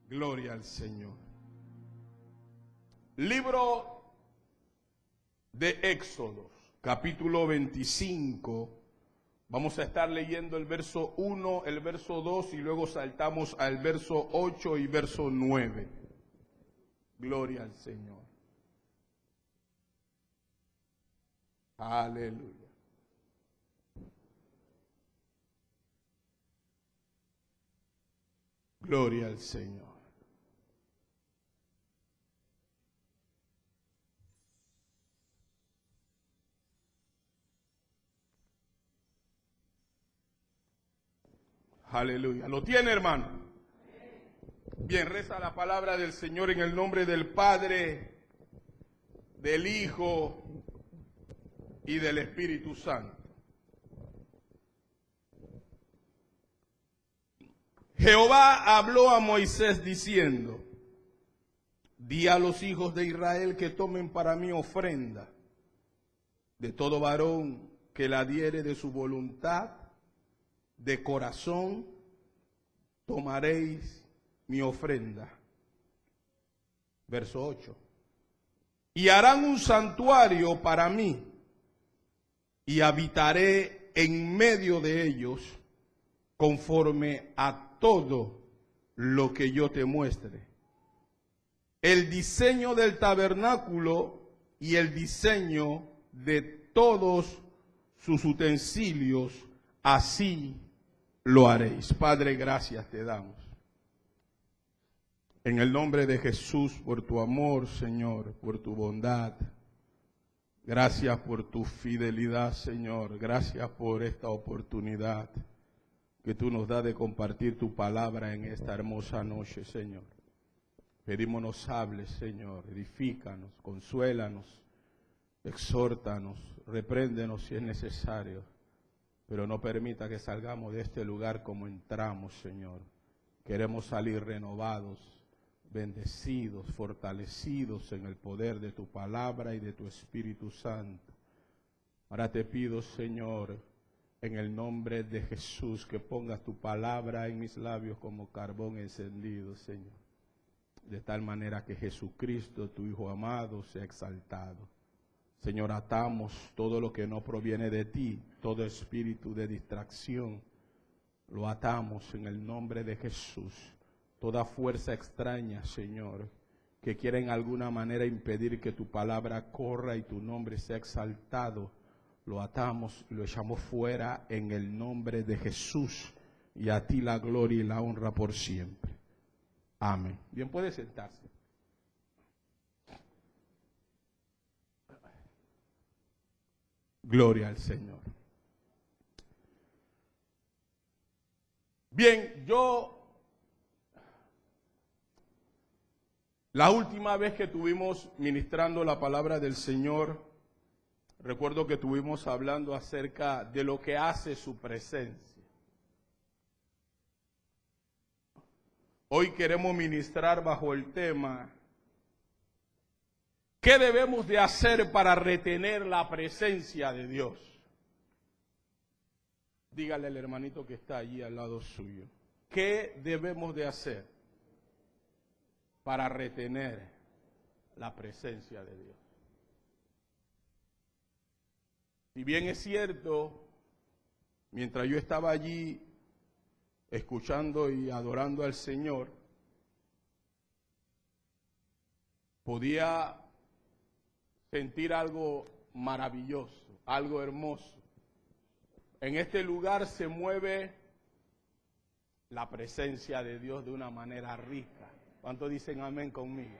Gloria al Señor. Libro de Éxodo, capítulo 25. Vamos a estar leyendo el verso 1, el verso 2 y luego saltamos al verso 8 y verso 9. Gloria al Señor. Aleluya. Gloria al Señor. Aleluya. ¿Lo tiene, hermano? Bien, reza la palabra del Señor en el nombre del Padre, del Hijo y del Espíritu Santo. Jehová habló a Moisés diciendo: di a los hijos de Israel que tomen para mí ofrenda de todo varón que la diere de su voluntad, de corazón tomaréis mi ofrenda. Verso 8. Y harán un santuario para mí, y habitaré en medio de ellos, conforme a todo lo que yo te muestre. El diseño del tabernáculo y el diseño de todos sus utensilios, así lo haréis. Padre, gracias te damos. En el nombre de Jesús, por tu amor, Señor, por tu bondad. Gracias por tu fidelidad, Señor. Gracias por esta oportunidad que tú nos das de compartir tu palabra en esta hermosa noche, Señor. Pedimos nos hables, Señor. Edifícanos, consuélanos, exhórtanos, repréndenos si es necesario. Pero no permita que salgamos de este lugar como entramos, Señor. Queremos salir renovados, bendecidos, fortalecidos en el poder de tu palabra y de tu Espíritu Santo. Ahora te pido, Señor, en el nombre de Jesús, que pongas tu palabra en mis labios como carbón encendido, Señor. De tal manera que Jesucristo, tu Hijo amado, sea exaltado. Señor, atamos todo lo que no proviene de ti, todo espíritu de distracción, lo atamos en el nombre de Jesús. Toda fuerza extraña, Señor, que quiera en alguna manera impedir que tu palabra corra y tu nombre sea exaltado, lo atamos y lo echamos fuera en el nombre de Jesús. Y a ti la gloria y la honra por siempre. Amén. Bien, puede sentarse. Gloria al Señor. Bien, la última vez que estuvimos ministrando la palabra del Señor, recuerdo que estuvimos hablando acerca de lo que hace su presencia. Hoy queremos ministrar bajo el tema: ¿qué debemos de hacer para retener la presencia de Dios? Dígale al hermanito que está allí al lado suyo: ¿qué debemos de hacer para retener la presencia de Dios? Si bien es cierto, mientras yo estaba allí escuchando y adorando al Señor, podía sentir algo maravilloso, algo hermoso. En este lugar se mueve la presencia de Dios de una manera rica. ¿Cuántos dicen amén conmigo?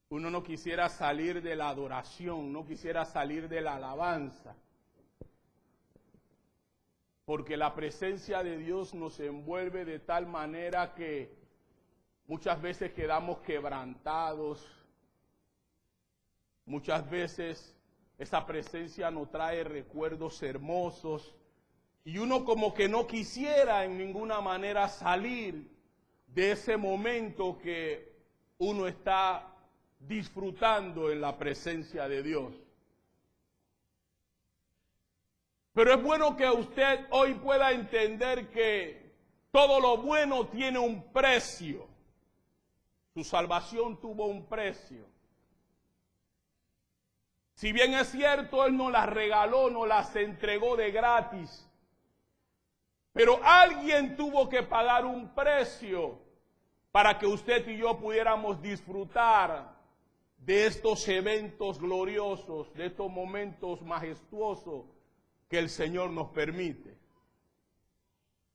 Uno no quisiera salir de la adoración, no quisiera salir de la alabanza, porque la presencia de Dios nos envuelve de tal manera que muchas veces quedamos quebrantados. Muchas veces esa presencia nos trae recuerdos hermosos y uno como que no quisiera en ninguna manera salir de ese momento que uno está disfrutando en la presencia de Dios. Pero es bueno que usted hoy pueda entender que Todo lo bueno tiene un precio. Su salvación tuvo un precio. Si bien es cierto, Él nos las regaló, nos las entregó de gratis. Pero alguien tuvo que pagar un precio para que usted y yo pudiéramos disfrutar de estos eventos gloriosos, de estos momentos majestuosos que el Señor nos permite.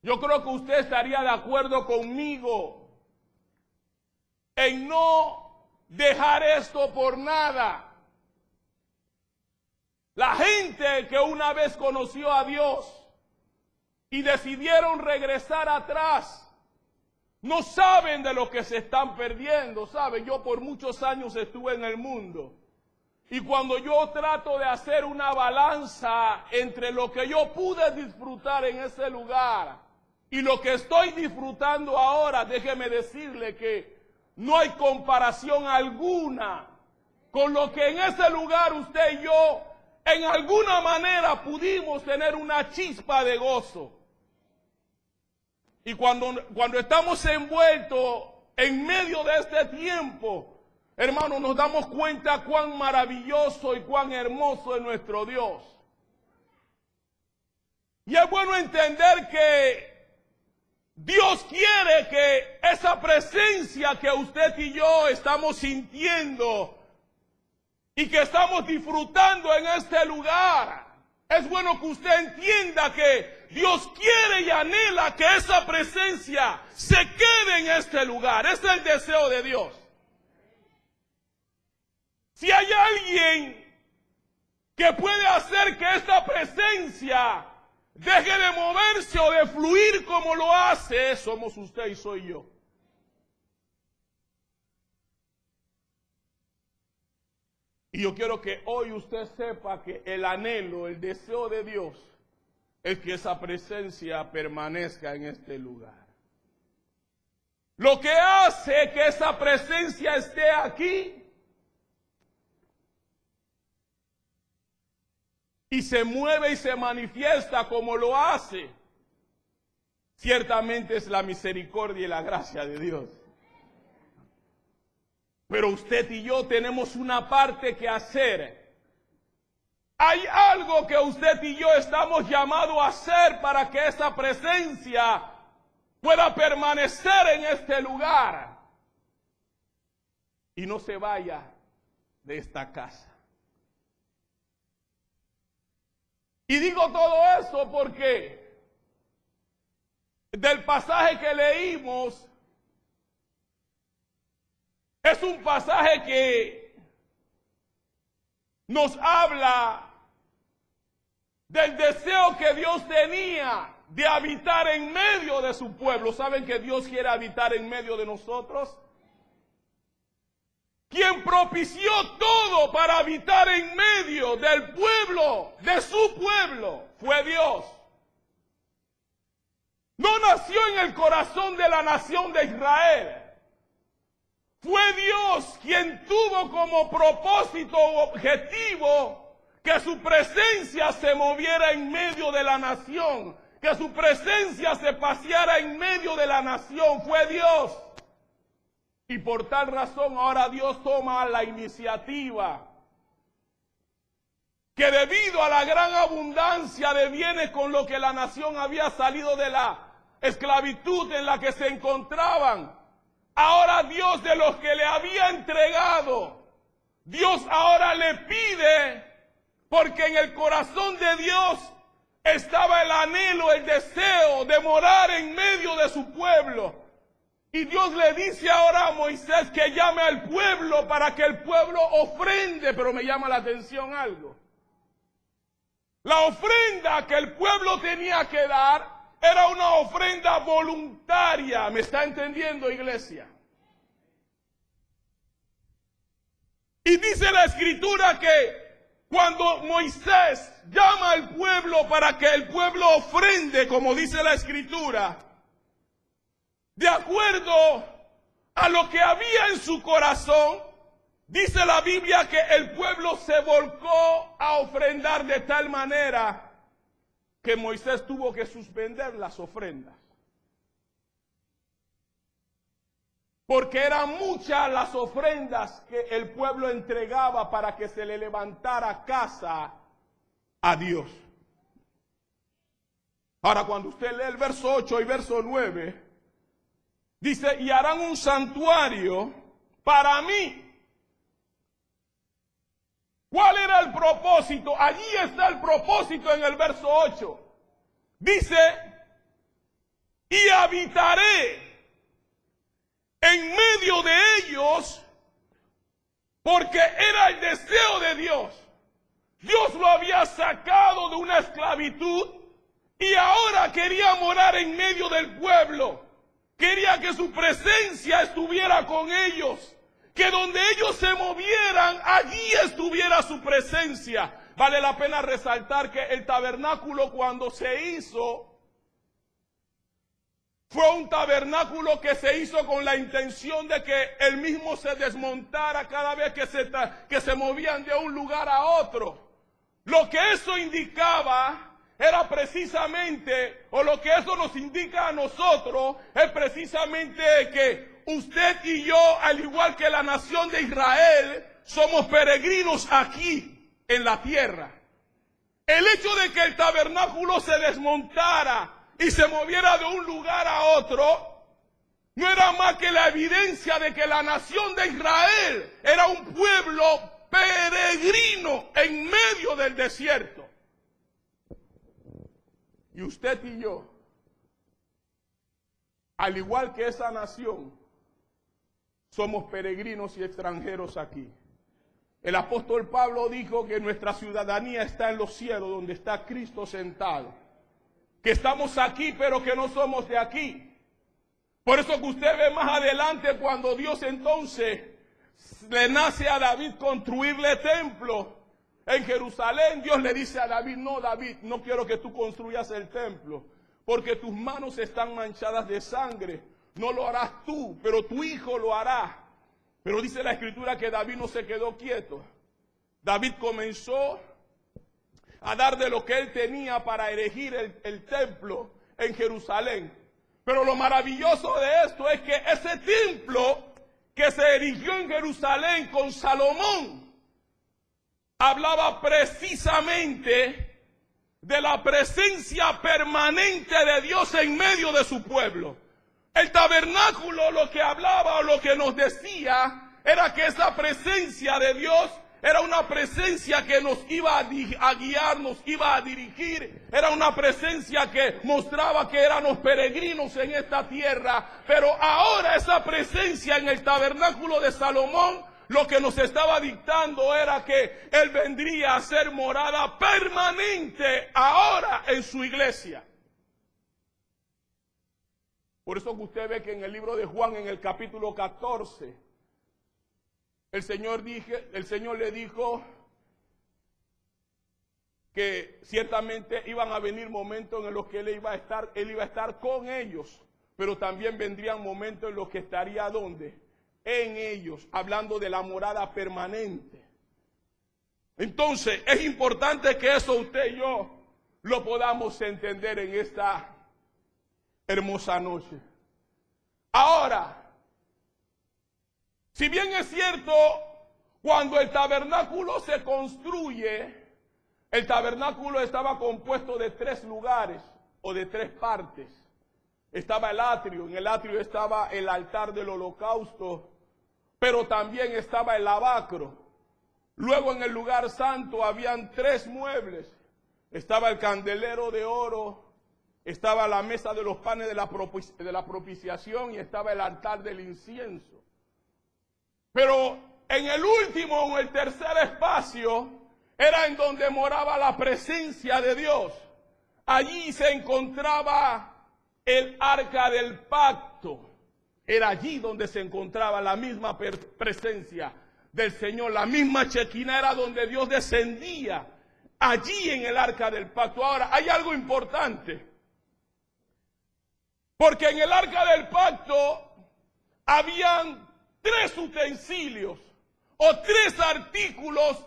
Yo creo que usted estaría de acuerdo conmigo en no dejar esto por nada. La gente que una vez conoció a Dios y decidieron regresar atrás, no saben de lo que se están perdiendo, ¿sabe? Yo por muchos años estuve en el mundo. Y cuando yo trato de hacer una balanza entre lo que yo pude disfrutar en ese lugar y lo que estoy disfrutando ahora, déjeme decirle que no hay comparación alguna con lo que en ese lugar usted y yo en alguna manera pudimos tener una chispa de gozo. Y cuando estamos envueltos en medio de este tiempo, hermanos, nos damos cuenta cuán maravilloso y cuán hermoso es nuestro Dios. Y es bueno entender que Dios quiere que esa presencia que usted y yo estamos sintiendo y que estamos disfrutando en este lugar, es bueno que usted entienda que Dios quiere y anhela que esa presencia se quede en este lugar. Ese es el deseo de Dios. Si hay alguien que puede hacer que esta presencia deje de moverse o de fluir como lo hace, somos usted y soy yo. Y yo quiero que hoy usted sepa que el anhelo, el deseo de Dios es que esa presencia permanezca en este lugar. Lo que hace que esa presencia esté aquí y se mueve y se manifiesta como lo hace, ciertamente es la misericordia y la gracia de Dios. Pero usted y yo tenemos una parte que hacer. Hay algo que usted y yo estamos llamados a hacer para que esa presencia pueda permanecer en este lugar y no se vaya de esta casa. Y digo todo eso porque del pasaje que leímos es un pasaje que nos habla del deseo que Dios tenía de habitar en medio de su pueblo. ¿Saben que Dios quiere habitar en medio de nosotros? Quien propició todo para habitar en medio del pueblo, de su pueblo, fue Dios. No nació en el corazón de la nación de Israel. Fue Dios quien tuvo como propósito o objetivo que su presencia se moviera en medio de la nación, que su presencia se paseara en medio de la nación. Fue Dios. Y por tal razón ahora Dios toma la iniciativa que debido a la gran abundancia de bienes con lo que la nación había salido de la esclavitud en la que se encontraban, ahora Dios de los que le había entregado, Dios ahora le pide, porque en el corazón de Dios estaba el anhelo, el deseo de morar en medio de su pueblo. Y Dios le dice ahora a Moisés que llame al pueblo para que el pueblo ofrende, pero me llama la atención algo. La ofrenda que el pueblo tenía que dar era una ofrenda voluntaria. ¿Me está entendiendo, iglesia? Y dice la Escritura que cuando Moisés llama al pueblo para que el pueblo ofrende, como dice la Escritura, de acuerdo a lo que había en su corazón, dice la Biblia que el pueblo se volcó a ofrendar de tal manera que Moisés tuvo que suspender las ofrendas. porque eran muchas las ofrendas que el pueblo entregaba para que se le levantara casa a Dios. Ahora, cuando usted lee el verso 8 y verso 9, dice, y harán un santuario para mí. ¿Cuál era el propósito? Allí está el propósito en el verso 8. Dice, y habitaré en medio de ellos, porque era el deseo de Dios. Dios lo había sacado de una esclavitud y ahora quería morar en medio del pueblo. Quería que su presencia estuviera con ellos, que donde ellos se movieran, allí estuviera su presencia. Vale la pena resaltar que el tabernáculo, cuando se hizo, fue un tabernáculo que se hizo con la intención de que él mismo se desmontara cada vez que se movían de un lugar a otro. Lo que eso indicaba era precisamente, o lo que eso nos indica a nosotros, es precisamente que usted y yo, al igual que la nación de Israel, somos peregrinos aquí en la tierra. El hecho de que el tabernáculo se desmontara y se moviera de un lugar a otro, no era más que la evidencia de que la nación de Israel era un pueblo peregrino en medio del desierto. Y usted y yo, al igual que esa nación, somos peregrinos y extranjeros aquí. El apóstol Pablo dijo que nuestra ciudadanía está en los cielos, donde está Cristo sentado. Que estamos aquí, pero que no somos de aquí. Por eso que usted ve más adelante, cuando Dios entonces le nace a David construirle templo en Jerusalén, Dios le dice a David, no, David, no quiero que tú construyas el templo, porque tus manos están manchadas de sangre. No lo harás tú, pero tu hijo lo hará. Pero dice la Escritura que David no se quedó quieto. David comenzó a dar de lo que él tenía para erigir el templo en Jerusalén. Pero lo maravilloso de esto es que ese templo que se erigió en Jerusalén con Salomón hablaba precisamente de la presencia permanente de Dios en medio de su pueblo. El tabernáculo lo que hablaba o lo que nos decía era que esa presencia de Dios era una presencia que nos iba a guiar, nos iba a dirigir. Era una presencia que mostraba que éramos peregrinos en esta tierra. Pero ahora esa presencia en el tabernáculo de Salomón, lo que nos estaba dictando era que Él vendría a ser morada permanente ahora en su iglesia. Por eso que usted ve que en el libro de Juan, en el capítulo 14, el Señor le dijo que ciertamente iban a venir momentos en los que Él iba a estar con ellos, pero también vendrían momentos en los que estaría ¿dónde? En ellos, hablando de la morada permanente. Entonces, es importante que eso usted y yo lo podamos entender en esta hermosa noche. Ahora, si bien es cierto, cuando el tabernáculo se construye, el tabernáculo estaba compuesto de 3 lugares o de 3 partes. Estaba el atrio, en el atrio estaba el altar del holocausto, pero también estaba el lavacro. Luego en el lugar santo habían 3 muebles. Estaba el candelero de oro, estaba la mesa de los panes de la propiciación y estaba el altar del incienso. Pero en el último, en el tercer espacio, era en donde moraba la presencia de Dios. Allí se encontraba el arca del pacto. Era allí donde se encontraba la misma presencia del Señor. La misma Shekinah era donde Dios descendía. Allí en el arca del pacto. Ahora, hay algo importante. Porque en el arca del pacto habían 3 utensilios o 3 artículos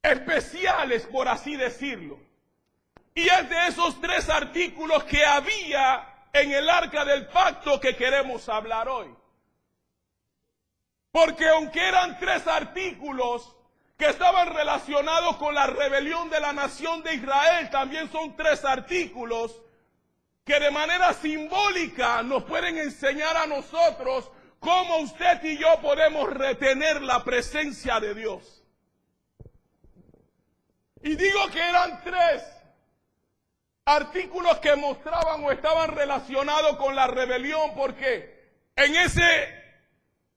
especiales, por así decirlo. Y es de esos 3 artículos que había en el arca del pacto que queremos hablar hoy. Porque aunque eran 3 artículos que estaban relacionados con la rebelión de la nación de Israel, también son 3 artículos que de manera simbólica nos pueden enseñar a nosotros cómo usted y yo podemos retener la presencia de Dios. Y digo que eran 3 artículos que mostraban o estaban relacionados con la rebelión, porque en ese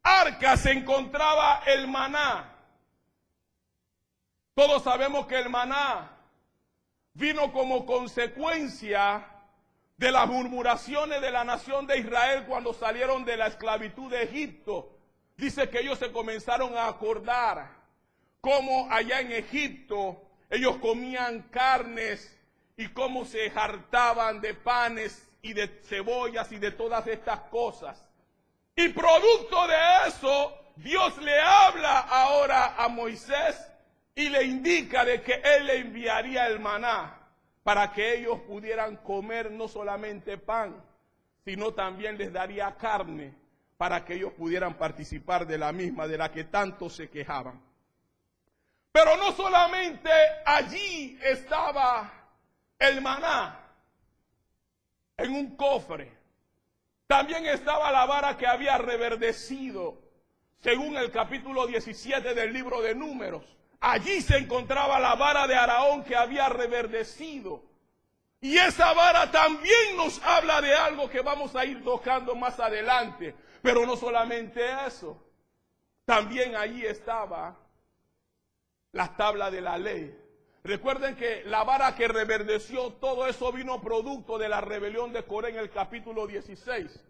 arca se encontraba el maná. Todos sabemos que el maná vino como consecuencia de las murmuraciones de la nación de Israel cuando salieron de la esclavitud de Egipto. Dice que ellos se comenzaron a acordar cómo allá en Egipto ellos comían carnes y cómo se hartaban de panes y de cebollas y de todas estas cosas. Y producto de eso, Dios le habla ahora a Moisés y le indica de que Él le enviaría el maná para que ellos pudieran comer no solamente pan, sino también les daría carne para que ellos pudieran participar de la misma, de la que tanto se quejaban. Pero no solamente allí estaba el maná en un cofre. También estaba la vara que había reverdecido, según el capítulo 17 del libro de Números. Allí se encontraba la vara de Aarón que había reverdecido. Y esa vara también nos habla de algo que vamos a ir tocando más adelante. Pero no solamente eso, también allí estaba la tabla de la ley. Recuerden que la vara que reverdeció, todo eso vino producto de la rebelión de Coré en el capítulo 16.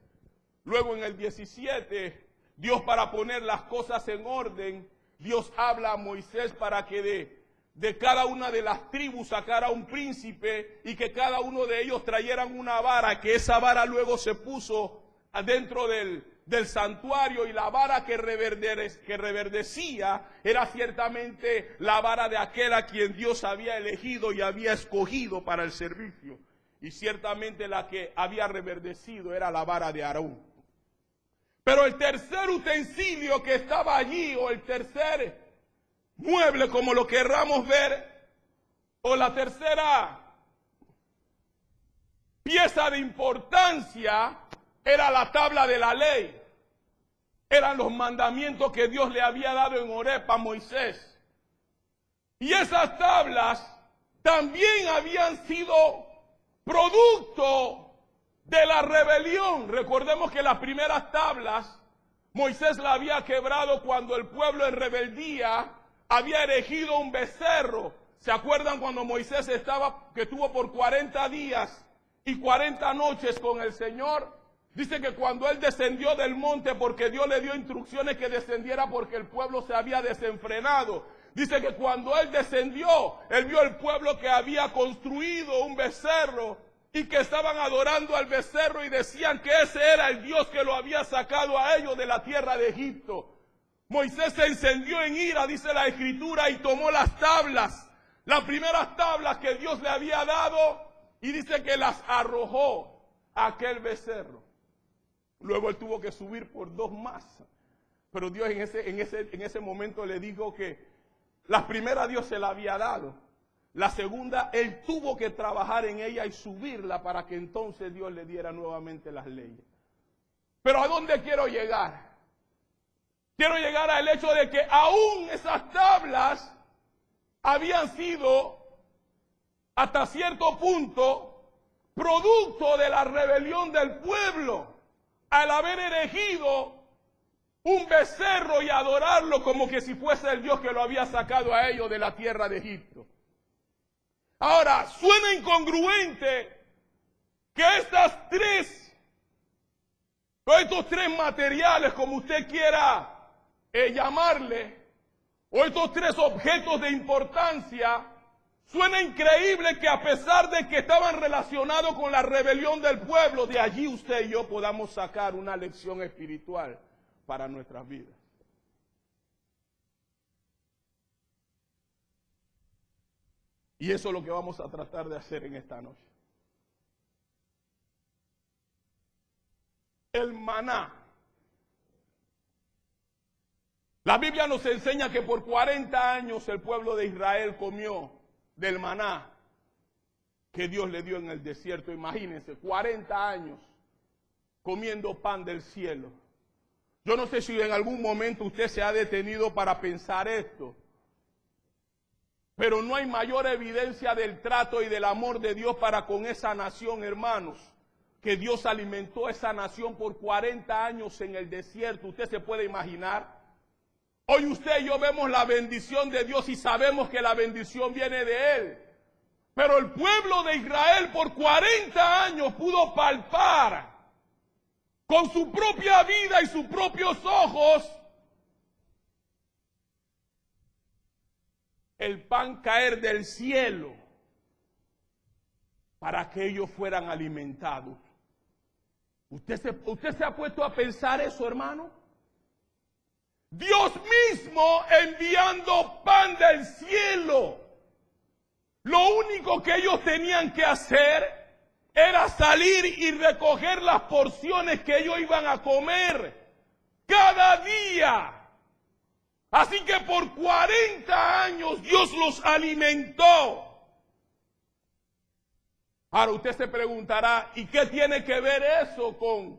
Luego en el 17, Dios, para poner las cosas en orden, Dios habla a Moisés para que de cada una de las tribus sacara un príncipe y que cada uno de ellos trayeran una vara, que esa vara luego se puso adentro del santuario, y la vara que reverdecía era ciertamente la vara de aquel a quien Dios había elegido y había escogido para el servicio. Y ciertamente la que había reverdecido era la vara de Aarón. Pero el tercer utensilio que estaba allí, o el tercer mueble, como lo querramos ver, o la tercera pieza de importancia, era la tabla de la ley. Eran los mandamientos que Dios le había dado en Horeb a Moisés. Y esas tablas también habían sido producto de la rebelión. Recordemos que las primeras tablas Moisés la había quebrado cuando el pueblo en rebeldía había erigido un becerro. ¿Se acuerdan cuando Moisés que estuvo por 40 días y 40 noches con el Señor? Dice que cuando él descendió del monte, porque Dios le dio instrucciones que descendiera porque el pueblo se había desenfrenado. Dice que cuando él descendió, él vio el pueblo que había construido un becerro y que estaban adorando al becerro y decían que ese era el Dios que lo había sacado a ellos de la tierra de Egipto. Moisés se encendió en ira, dice la Escritura, y tomó las tablas, las primeras tablas que Dios le había dado, y dice que las arrojó a aquel becerro. Luego él tuvo que subir por 2 más. Pero Dios en ese momento le dijo que la primera Dios se la había dado. La segunda, él tuvo que trabajar en ella y subirla para que entonces Dios le diera nuevamente las leyes. Pero ¿a dónde quiero llegar? Quiero llegar al hecho de que aún esas tablas habían sido, hasta cierto punto, producto de la rebelión del pueblo, al haber erigido un becerro y adorarlo como que si fuese el Dios que lo había sacado a ellos de la tierra de Egipto. Ahora, suena incongruente que estos tres materiales, como usted quiera llamarle, o estos 3 objetos de importancia, suena increíble que a pesar de que estaban relacionados con la rebelión del pueblo, de allí usted y yo podamos sacar una lección espiritual para nuestras vidas. Y eso es lo que vamos a tratar de hacer en esta noche. el maná. La Biblia nos enseña que por 40 años el pueblo de Israel comió del maná que Dios le dio en el desierto. Imagínense, 40 años comiendo pan del cielo. Yo no sé si en algún momento usted se ha detenido para pensar esto, pero no hay mayor evidencia del trato y del amor de Dios para con esa nación, hermanos, que Dios alimentó a esa nación por 40 años en el desierto. ¿Usted se puede imaginar? Hoy usted y yo vemos la bendición de Dios y sabemos que la bendición viene de Él. Pero el pueblo de Israel por 40 años pudo palpar con su propia vida y sus propios ojos el pan caer del cielo para que ellos fueran alimentados. ¿Usted se ha puesto a pensar eso, hermano? Dios mismo enviando pan del cielo. Lo único que ellos tenían que hacer era salir y recoger las porciones que ellos iban a comer cada día. Así que por 40 años Dios los alimentó. Ahora usted se preguntará, ¿y qué tiene que ver eso con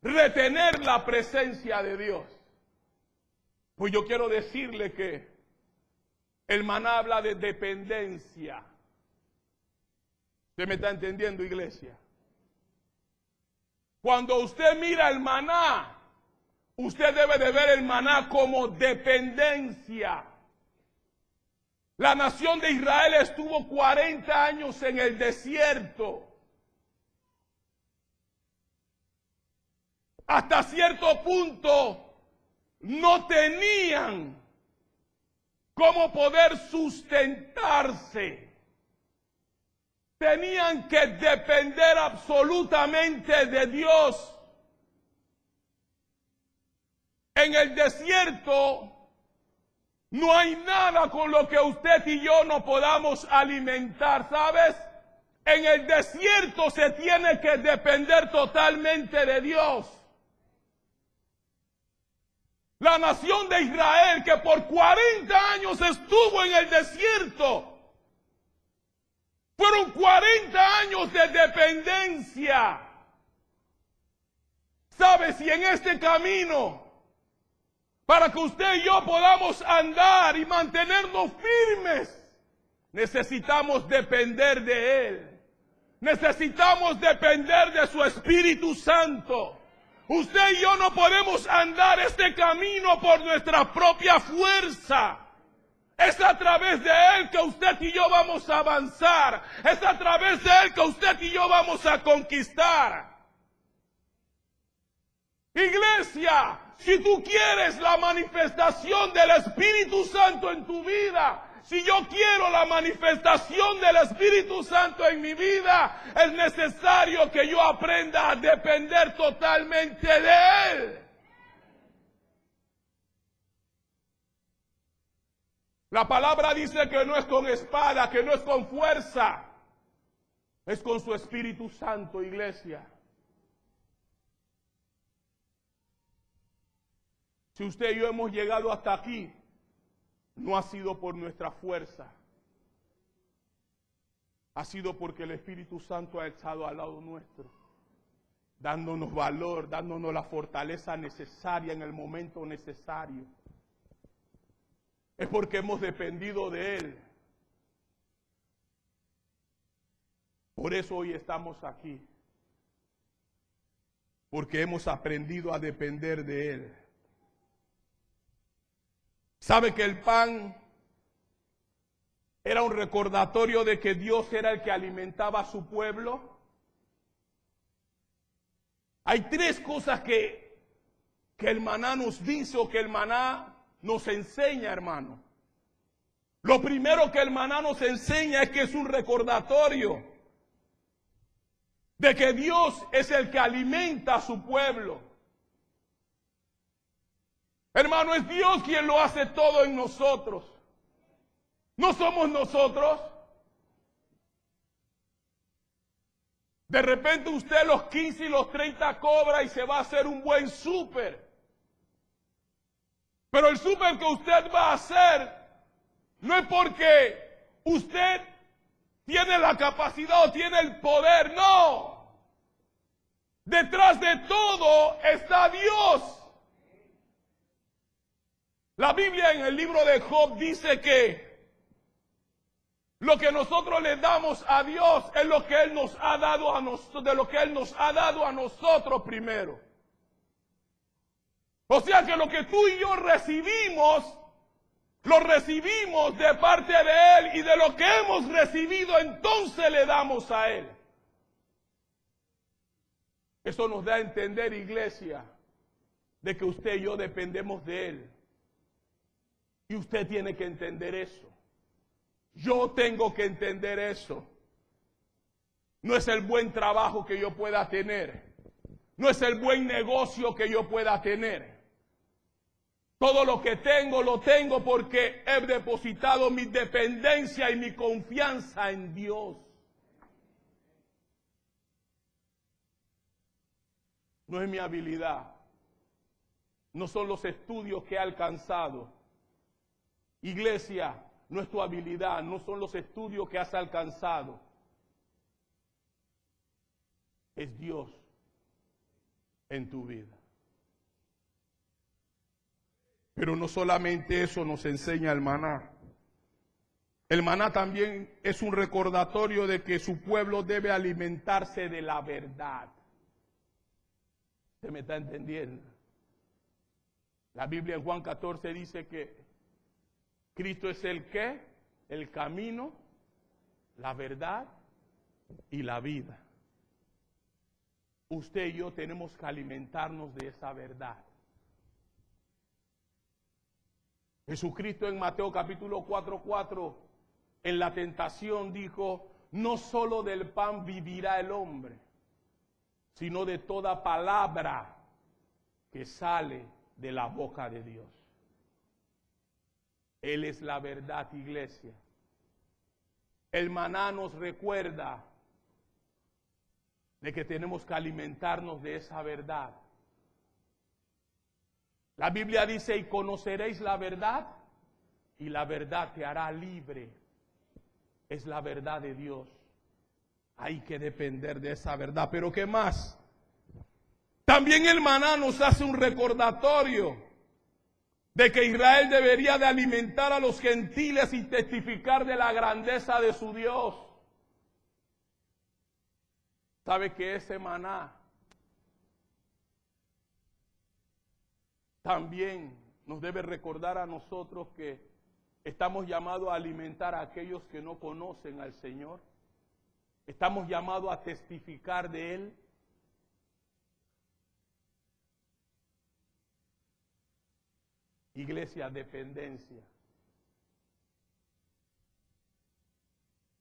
retener la presencia de Dios? Pues yo quiero decirle que el maná habla de dependencia. ¿Usted me está entendiendo, iglesia? Cuando usted mira el maná, usted debe de ver el maná como dependencia. La nación de Israel estuvo 40 años en el desierto. Hasta cierto punto no tenían cómo poder sustentarse. Tenían que depender absolutamente de Dios. En el desierto no hay nada con lo que usted y yo no podamos alimentar, ¿sabes? En el desierto se tiene que depender totalmente de Dios. La nación de Israel, que por 40 años estuvo en el desierto, fueron 40 años de dependencia. ¿Sabe? Si en este camino, para que usted y yo podamos andar y mantenernos firmes, necesitamos depender de Él. Necesitamos depender de su Espíritu Santo. Usted y yo no podemos andar este camino por nuestra propia fuerza. Es a través de Él que usted y yo vamos a avanzar. Es a través de Él que usted y yo vamos a conquistar. Iglesia, si tú quieres la manifestación del Espíritu Santo en tu vida, si yo quiero la manifestación del Espíritu Santo en mi vida, es necesario que yo aprenda a depender totalmente de Él. La palabra dice que no es con espada, que no es con fuerza, es con su Espíritu Santo, iglesia. Si usted y yo hemos llegado hasta aquí, no ha sido por nuestra fuerza, ha sido porque el Espíritu Santo ha estado al lado nuestro, dándonos valor, dándonos la fortaleza necesaria en el momento necesario. Es porque hemos dependido de Él. Por eso hoy estamos aquí, porque hemos aprendido a depender de Él. ¿Sabe que el pan era un recordatorio de que Dios era el que alimentaba a su pueblo? Hay tres cosas que el maná nos dice o que el maná nos enseña, hermano. Lo primero que el maná nos enseña es que es un recordatorio de que Dios es el que alimenta a su pueblo. Hermano, es Dios quien lo hace todo en nosotros. No somos nosotros. De repente usted los 15 y los 30 cobra y se va a hacer un buen súper. Pero el súper que usted va a hacer no es porque usted tiene la capacidad o tiene el poder, no. Detrás de todo está Dios. La Biblia en el libro de Job dice que lo que nosotros le damos a Dios es lo que Él nos ha dado a nosotros, de lo que Él nos ha dado a nosotros primero. O sea que lo que tú y yo recibimos, lo recibimos de parte de Él, y de lo que hemos recibido entonces le damos a Él. Eso nos da a entender, iglesia, de que usted y yo dependemos de Él. Y usted tiene que entender eso. Yo tengo que entender eso. No es el buen trabajo que yo pueda tener. No es el buen negocio que yo pueda tener. Todo lo que tengo, lo tengo porque he depositado mi dependencia y mi confianza en Dios. No es mi habilidad. No son los estudios que he alcanzado. Iglesia, no es tu habilidad, no son los estudios que has alcanzado. Es Dios en tu vida. Pero no solamente eso nos enseña el maná. El maná también es un recordatorio de que su pueblo debe alimentarse de la verdad. ¿Usted me está entendiendo? La Biblia en Juan 14 dice que Cristo es el ¿qué? El camino, la verdad y la vida. Usted y yo tenemos que alimentarnos de esa verdad. Jesucristo en Mateo capítulo 4:4, en la tentación dijo, no solo del pan vivirá el hombre, sino de toda palabra que sale de la boca de Dios. Él es la verdad, iglesia. El maná nos recuerda de que tenemos que alimentarnos de esa verdad. La Biblia dice, y conoceréis la verdad, y la verdad te hará libre. Es la verdad de Dios. Hay que depender de esa verdad. Pero ¿qué más? También el maná nos hace un recordatorio de que Israel debería de alimentar a los gentiles y testificar de la grandeza de su Dios. ¿Sabe que ese maná también nos debe recordar a nosotros que estamos llamados a alimentar a aquellos que no conocen al Señor? Estamos llamados a testificar de Él. Iglesia, dependencia.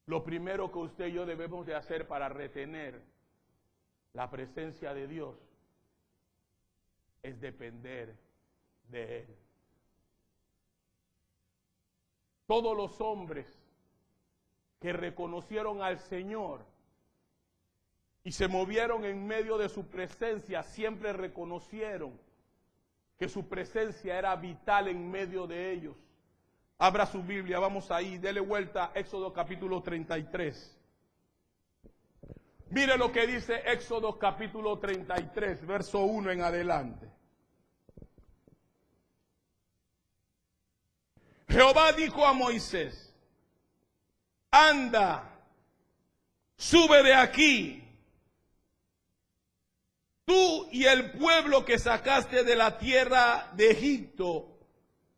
Lo primero que usted y yo debemos de hacer para retener la presencia de Dios es depender de Él. Todos los hombres que reconocieron al Señor y se movieron en medio de su presencia, siempre reconocieron que su presencia era vital en medio de ellos. Abra su Biblia, vamos ahí, dele vuelta a Éxodo capítulo 33. Mire lo que dice Éxodo capítulo 33, verso 1 en adelante. Jehová dijo a Moisés, anda, sube de aquí, tú y el pueblo que sacaste de la tierra de Egipto,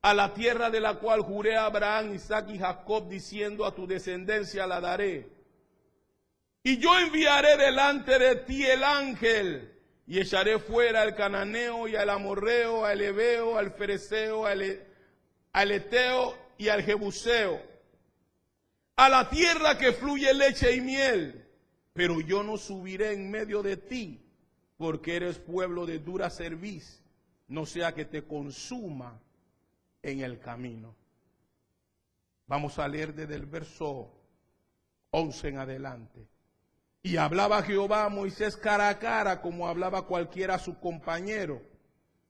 a la tierra de la cual juré a Abraham, Isaac y Jacob, diciendo a tu descendencia la daré. Y yo enviaré delante de ti el ángel, y echaré fuera al cananeo y al amorreo, al heveo, al fereceo, al eteo y al jebuseo, a la tierra que fluye leche y miel. Pero yo no subiré en medio de ti, porque eres pueblo de dura cerviz, no sea que te consuma en el camino. Vamos a leer desde el verso 11 en adelante. Y hablaba Jehová a Moisés cara a cara, como hablaba cualquiera a su compañero.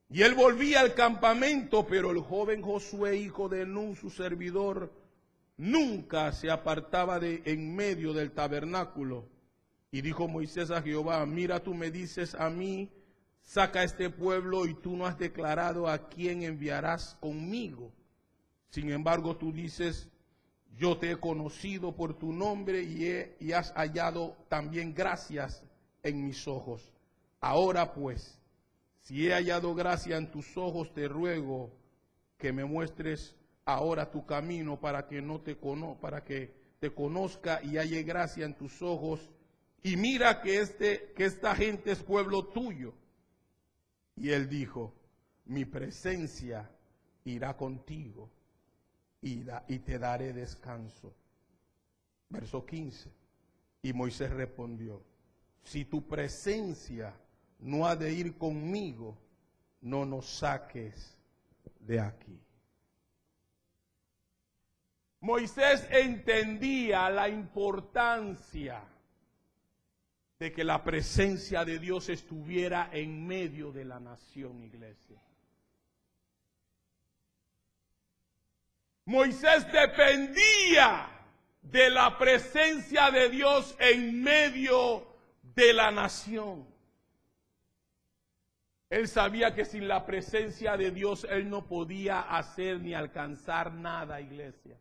Y él volvía al campamento, pero el joven Josué, hijo de Nun, su servidor, nunca se apartaba de en medio del tabernáculo. Y dijo Moisés a Jehová: mira, tú me dices a mí, saca este pueblo, y tú no has declarado a quién enviarás conmigo. Sin embargo, tú dices: yo te he conocido por tu nombre y has hallado también gracias en mis ojos. Ahora pues, si he hallado gracia en tus ojos, te ruego que me muestres ahora tu camino para que te conozca y halle gracia en tus ojos. Y mira que esta gente es pueblo tuyo. Y él dijo: mi presencia irá contigo y te daré descanso. Verso 15. Y Moisés respondió: si tu presencia no ha de ir conmigo, no nos saques de aquí. Moisés entendía la importancia de que la presencia de Dios estuviera en medio de la nación, iglesia. Moisés dependía de la presencia de Dios en medio de la nación. Él sabía que sin la presencia de Dios él no podía hacer ni alcanzar nada, iglesia.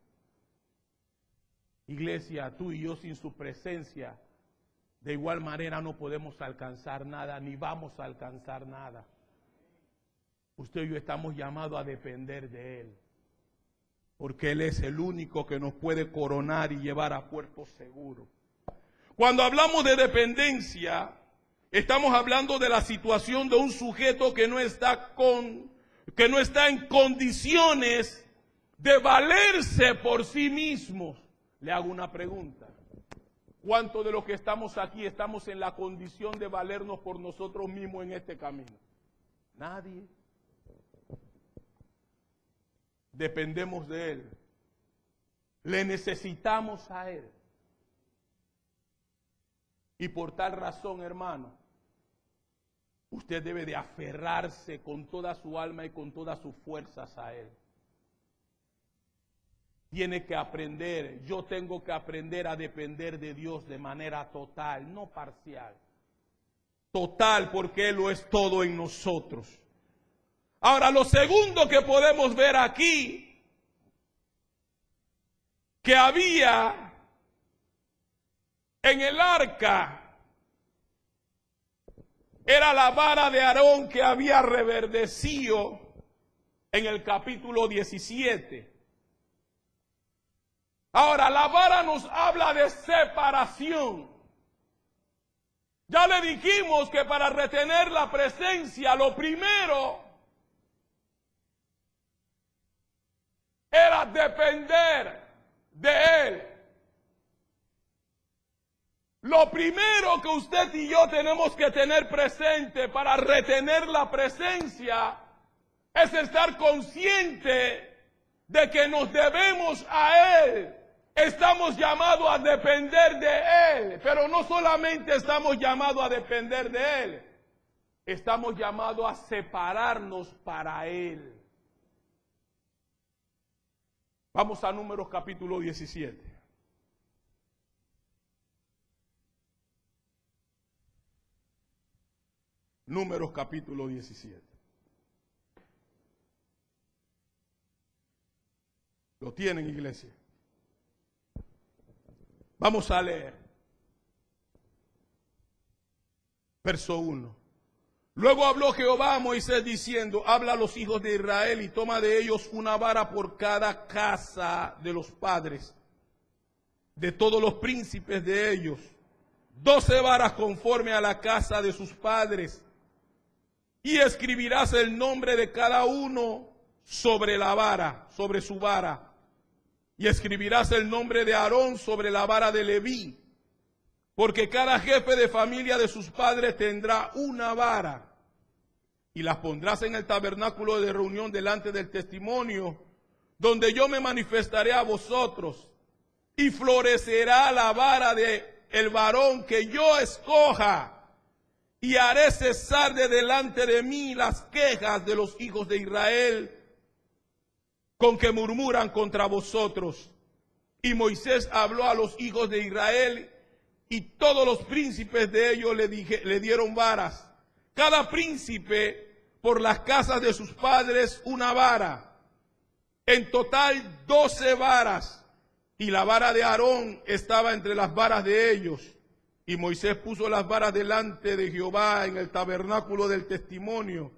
Iglesia, tú y yo sin su presencia, de igual manera no podemos alcanzar nada, ni vamos a alcanzar nada. Usted y yo estamos llamados a depender de Él, porque Él es el único que nos puede coronar y llevar a puerto seguro. Cuando hablamos de dependencia, estamos hablando de la situación de un sujeto que no está en condiciones de valerse por sí mismos. Le hago una pregunta: ¿cuántos de los que estamos aquí estamos en la condición de valernos por nosotros mismos en este camino? Nadie. Dependemos de Él. Le necesitamos a Él. Y por tal razón, hermano, usted debe de aferrarse con toda su alma y con todas sus fuerzas a Él. Tiene que aprender, yo tengo que aprender a depender de Dios de manera total, no parcial. Total, porque Él lo es todo en nosotros. Ahora, lo segundo que podemos ver aquí, que había en el arca, era la vara de Aarón que había reverdecido en el capítulo 17. Ahora, la vara nos habla de separación. Ya le dijimos que para retener la presencia, lo primero era depender de Él. Lo primero que usted y yo tenemos que tener presente para retener la presencia es estar consciente de que nos debemos a Él. Estamos llamados a depender de Él, pero no solamente estamos llamados a depender de Él, estamos llamados a separarnos para Él. Vamos a Números capítulo 17. Números capítulo 17. ¿Lo tienen, iglesia? Vamos a leer. Verso 1. Luego habló Jehová a Moisés diciendo: habla a los hijos de Israel y toma de ellos una vara por cada casa de los padres, de todos los príncipes de ellos, 12 varas conforme a la casa de sus padres, y escribirás el nombre de cada uno sobre la vara, sobre su vara. Y escribirás el nombre de Aarón sobre la vara de Leví, porque cada jefe de familia de sus padres tendrá una vara. Y las pondrás en el tabernáculo de reunión delante del testimonio, donde yo me manifestaré a vosotros. Y florecerá la vara de el varón que yo escoja, y haré cesar de delante de mí las quejas de los hijos de Israel con que murmuran contra vosotros. Y Moisés habló a los hijos de Israel, y todos los príncipes de ellos le dieron varas, cada príncipe por las casas de sus padres una vara, en total 12 varas, y la vara de Aarón estaba entre las varas de ellos. Y Moisés puso las varas delante de Jehová en el tabernáculo del testimonio,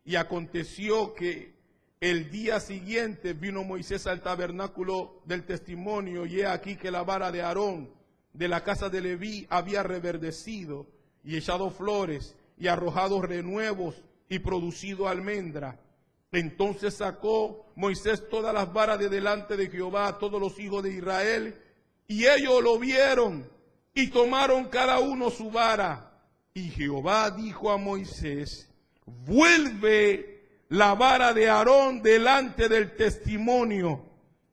y aconteció que el día siguiente vino Moisés al tabernáculo del testimonio, y he aquí que la vara de Aarón de la casa de Leví había reverdecido y echado flores y arrojado renuevos y producido almendra. Entonces sacó Moisés todas las varas de delante de Jehová a todos los hijos de Israel, y ellos lo vieron y tomaron cada uno su vara. Y Jehová dijo a Moisés: vuelve la vara de Aarón delante del testimonio,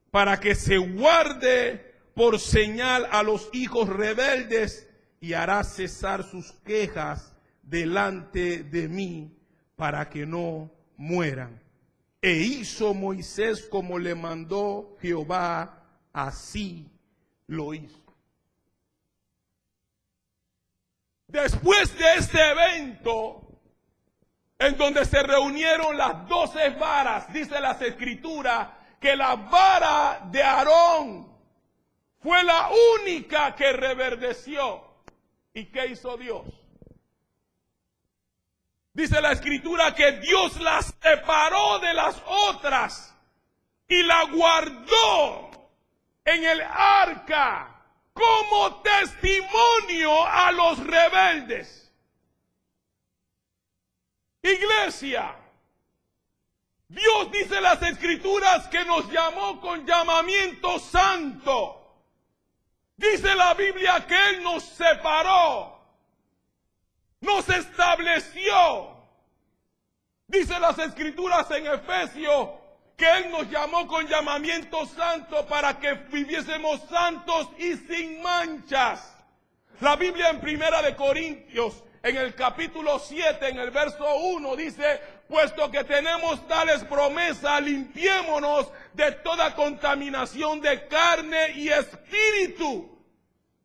para que se guarde por señal a los hijos rebeldes, y hará cesar sus quejas delante de mí, para que no mueran. E hizo Moisés como le mandó Jehová, así lo hizo. Después de este evento, en donde se reunieron las 12 varas, dice las Escrituras que la vara de Aarón fue la única que reverdeció. ¿Y qué hizo Dios? Dice la Escritura que Dios la separó de las otras y la guardó en el arca como testimonio a los rebeldes. Iglesia, Dios, dice las Escrituras, que nos llamó con llamamiento santo. Dice la Biblia que Él nos separó, nos estableció. Dice las Escrituras en Efesios que Él nos llamó con llamamiento santo para que viviésemos santos y sin manchas. La Biblia en Primera de Corintios, en el capítulo 7, en el verso 1, dice: puesto que tenemos tales promesas, limpiémonos de toda contaminación de carne y espíritu,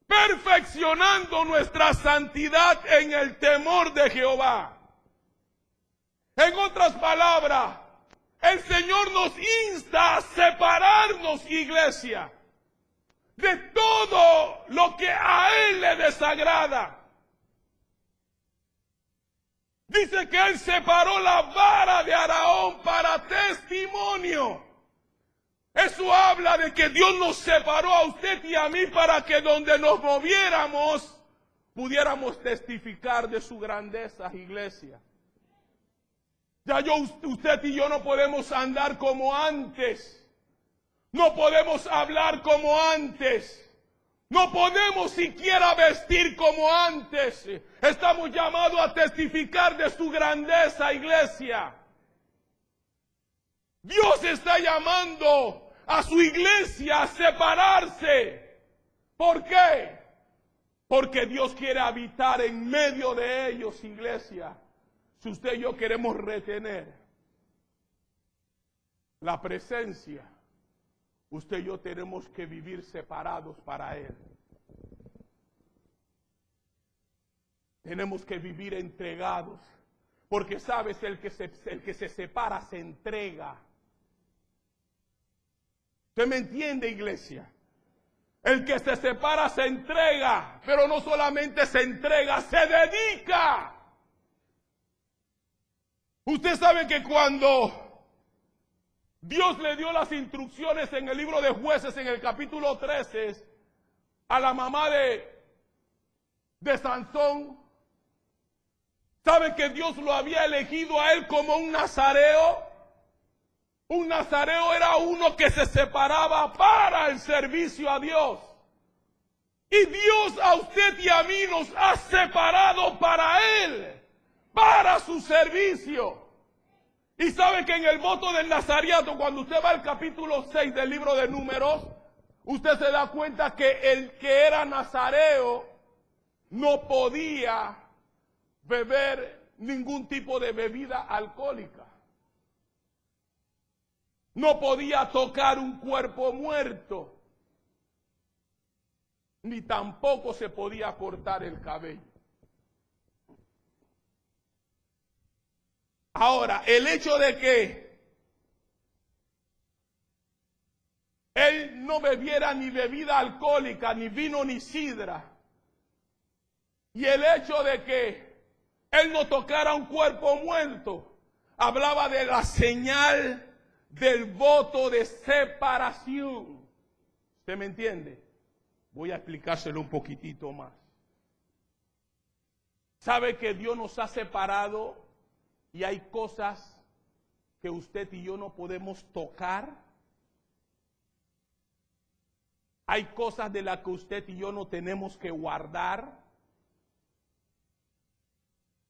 perfeccionando nuestra santidad en el temor de Jehová. En otras palabras, el Señor nos insta a separarnos, iglesia, de todo lo que a Él le desagrada. Dice que Él separó la vara de Aarón para testimonio. Eso habla de que Dios nos separó a usted y a mí para que donde nos moviéramos pudiéramos testificar de su grandeza, iglesia. Ya usted y yo no podemos andar como antes. No podemos hablar como antes. No podemos siquiera vestir como antes. Estamos llamados a testificar de su grandeza, iglesia. Dios está llamando a su iglesia a separarse. ¿Por qué? Porque Dios quiere habitar en medio de ellos, iglesia. Si usted y yo queremos retener la presencia, usted y yo tenemos que vivir separados para Él. Tenemos que vivir entregados. Porque sabes, el que se separa se entrega. ¿Usted me entiende, iglesia? El que se separa se entrega. Pero no solamente se entrega, se dedica. Usted sabe que cuando Dios le dio las instrucciones en el libro de Jueces, en el capítulo 13, a la mamá de Sansón, ¿sabe que Dios lo había elegido a él como un nazareo? Un nazareo era uno que se separaba para el servicio a Dios. Y Dios a usted y a mí nos ha separado para Él, para su servicio. Y sabe que en el voto del nazariato, cuando usted va al capítulo 6 del libro de Números, usted se da cuenta que el que era nazareo no podía beber ningún tipo de bebida alcohólica. No podía tocar un cuerpo muerto, ni tampoco se podía cortar el cabello. Ahora, el hecho de que él no bebiera ni bebida alcohólica, ni vino, ni sidra, y el hecho de que él no tocara un cuerpo muerto, hablaba de la señal del voto de separación. ¿Usted me entiende? Voy a explicárselo un poquitito más. ¿Sabe que Dios nos ha separado y hay cosas que usted y yo no podemos tocar? Hay cosas de las que usted y yo no tenemos que guardar.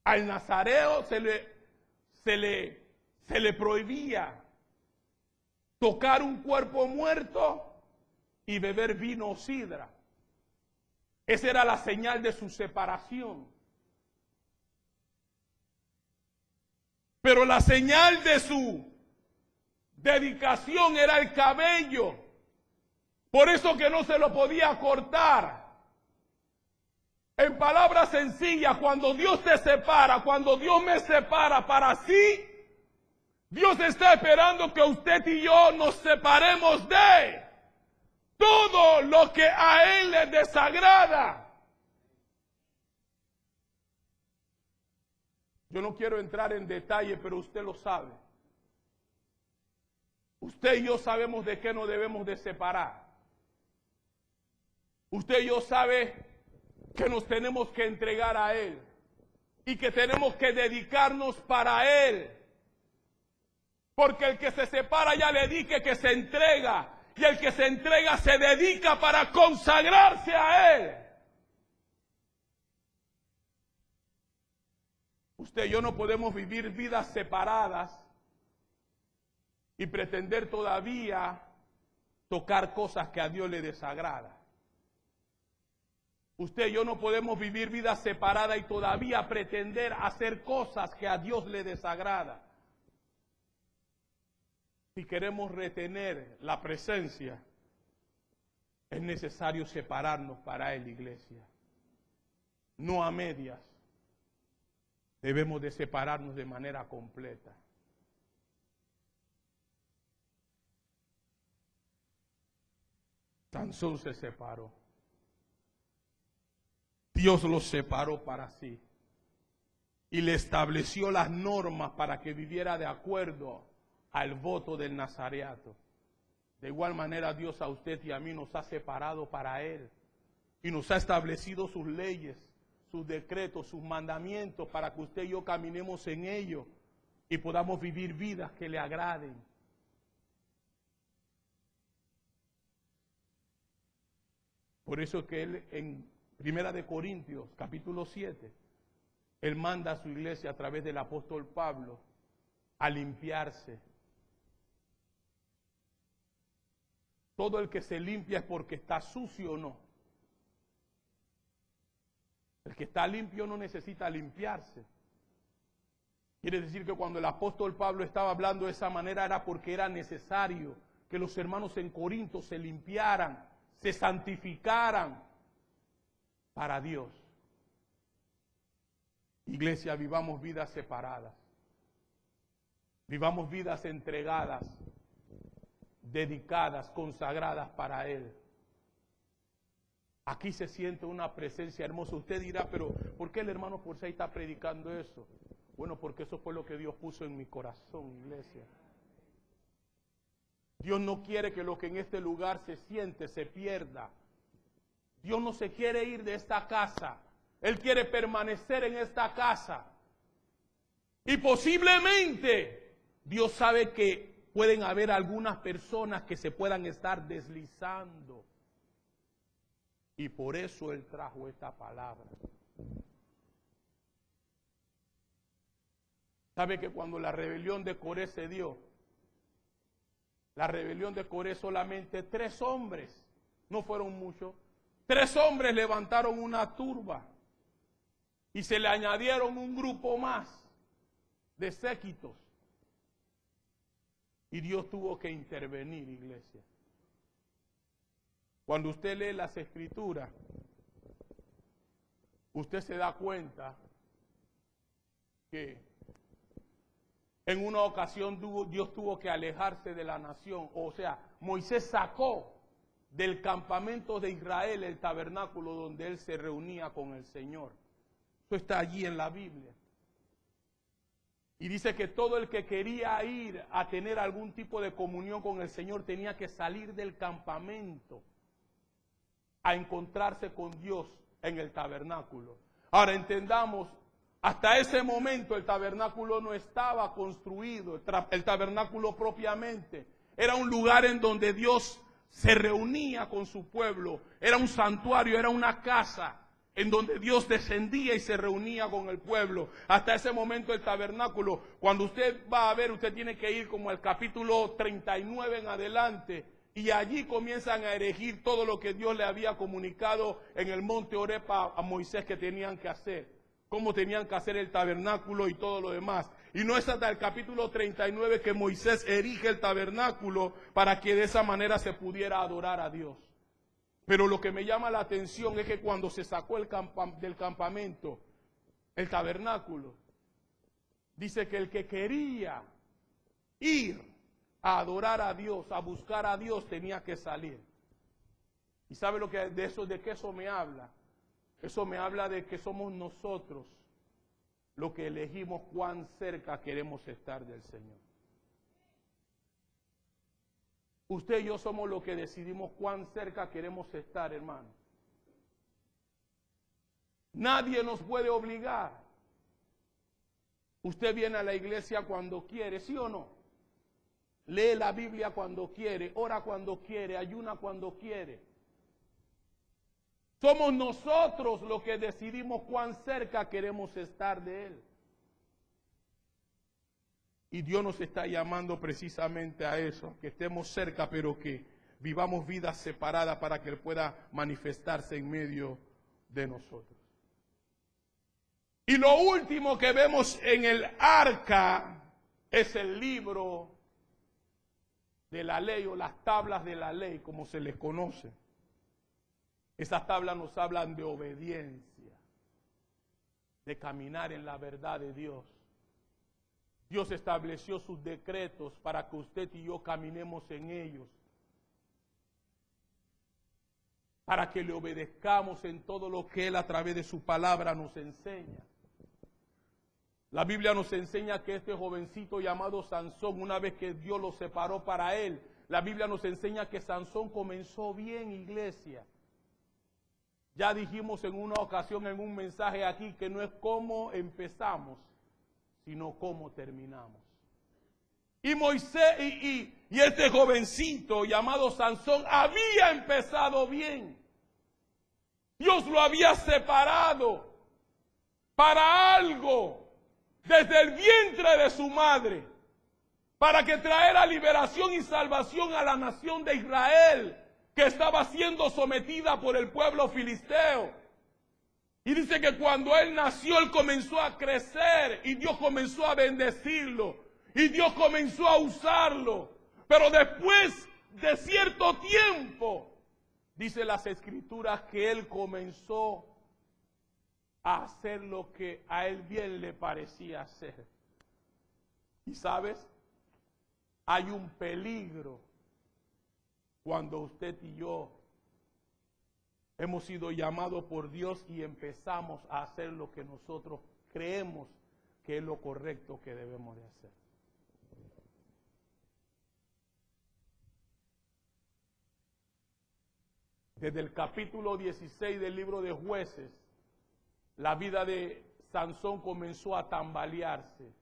Al nazareo se le prohibía tocar un cuerpo muerto y beber vino o sidra. Esa era la señal de su separación. Pero la señal de su dedicación era el cabello. Por eso que no se lo podía cortar. En palabras sencillas, cuando Dios te separa, cuando Dios me separa para sí, Dios está esperando que usted y yo nos separemos de todo lo que a Él le desagrada. Yo no quiero entrar en detalle, pero usted lo sabe. Usted y yo sabemos de qué nos debemos de separar. Usted y yo sabe que nos tenemos que entregar a Él y que tenemos que dedicarnos para Él. Porque el que se separa, ya le dije que se entrega, y el que se entrega se dedica para consagrarse a Él. Usted y yo no podemos vivir vidas separadas y pretender todavía tocar cosas que a Dios le desagrada. Usted y yo no podemos vivir vidas separadas y todavía pretender hacer cosas que a Dios le desagrada. Si queremos retener la presencia, es necesario separarnos para Él, iglesia. No a medias. Debemos de separarnos de manera completa. Sansón se separó. Dios lo separó para sí. Y le estableció las normas para que viviera de acuerdo al voto del nazareato. De igual manera Dios a usted y a mí nos ha separado para Él y nos ha establecido sus leyes, sus decretos, sus mandamientos para que usted y yo caminemos en ellos y podamos vivir vidas que le agraden. Por eso es que Él en Primera de Corintios capítulo 7, Él manda a su iglesia a través del apóstol Pablo a limpiarse. Todo el que se limpia es porque está sucio o no. El que está limpio no necesita limpiarse. Quiere decir que cuando el apóstol Pablo estaba hablando de esa manera era porque era necesario que los hermanos en Corinto se limpiaran, se santificaran para Dios. Iglesia, vivamos vidas separadas. Vivamos vidas entregadas, dedicadas, consagradas para Él. Aquí se siente una presencia hermosa. Usted dirá, pero ¿por qué el hermano Forsyth está predicando eso? Bueno, porque eso fue lo que Dios puso en mi corazón, iglesia. Dios no quiere que lo que en este lugar se siente se pierda. Dios no se quiere ir de esta casa. Él quiere permanecer en esta casa. Y posiblemente Dios sabe que pueden haber algunas personas que se puedan estar deslizando. Y por eso Él trajo esta palabra. ¿Sabe que cuando la rebelión de Coré se dio? La rebelión de Coré solamente 3 hombres, no fueron muchos, 3 hombres levantaron una turba Y se le añadieron un grupo más de séquitos. Y Dios tuvo que intervenir, iglesia. Cuando usted lee las Escrituras, usted se da cuenta que en una ocasión Dios tuvo que alejarse de la nación. O sea, Moisés sacó del campamento de Israel el tabernáculo donde él se reunía con el Señor. Eso está allí en la Biblia. Y dice que todo el que quería ir a tener algún tipo de comunión con el Señor tenía que salir del campamento a encontrarse con Dios en el tabernáculo. Ahora entendamos, hasta ese momento el tabernáculo no estaba construido, el tabernáculo propiamente. Era un lugar en donde Dios se reunía con su pueblo, era un santuario, era una casa en donde Dios descendía y se reunía con el pueblo. Hasta ese momento el tabernáculo, cuando usted va a ver, usted tiene que ir como al capítulo 39 en adelante, y allí comienzan a erigir todo lo que Dios le había comunicado en el monte Horeb a Moisés que tenían que hacer, cómo tenían que hacer el tabernáculo y todo lo demás. Y no es hasta el capítulo 39 que Moisés erige el tabernáculo para que de esa manera se pudiera adorar a Dios. Pero lo que me llama la atención es que cuando se sacó del campamento el tabernáculo, dice que el que quería ir a adorar a Dios, a buscar a Dios, tenía que salir. ¿Y sabe lo que de qué eso me habla? Eso me habla de que somos nosotros los que elegimos cuán cerca queremos estar del Señor. Usted y yo somos los que decidimos cuán cerca queremos estar, hermano. Nadie nos puede obligar. Usted viene a la iglesia cuando quiere, ¿sí o no? Lee la Biblia cuando quiere, ora cuando quiere, ayuna cuando quiere. Somos nosotros los que decidimos cuán cerca queremos estar de Él. Y Dios nos está llamando precisamente a eso, que estemos cerca, pero que vivamos vidas separadas para que Él pueda manifestarse en medio de nosotros. Y lo último que vemos en el arca es el libro de la ley o las tablas de la ley, como se les conoce. Esas tablas nos hablan de obediencia, de caminar en la verdad de Dios. Dios estableció sus decretos para que usted y yo caminemos en ellos, para que le obedezcamos en todo lo que Él a través de su palabra nos enseña. La Biblia nos enseña que este jovencito llamado Sansón, una vez que Dios lo separó para él, la Biblia nos enseña que Sansón comenzó bien, iglesia. Ya dijimos en una ocasión en un mensaje aquí que no es cómo empezamos, sino cómo terminamos. Y Moisés y este jovencito llamado Sansón había empezado bien. Dios lo había separado para algo desde el vientre de su madre, para que traera liberación y salvación a la nación de Israel, que estaba siendo sometida por el pueblo filisteo. Y dice que cuando él nació, él comenzó a crecer y Dios comenzó a bendecirlo y Dios comenzó a usarlo. Pero después de cierto tiempo, dice las Escrituras que él comenzó a hacer lo que a él bien le parecía hacer. Y sabes, hay un peligro cuando usted y yo hemos sido llamados por Dios y empezamos a hacer lo que nosotros creemos que es lo correcto que debemos de hacer. Desde el capítulo 16 del libro de Jueces, la vida de Sansón comenzó a tambalearse.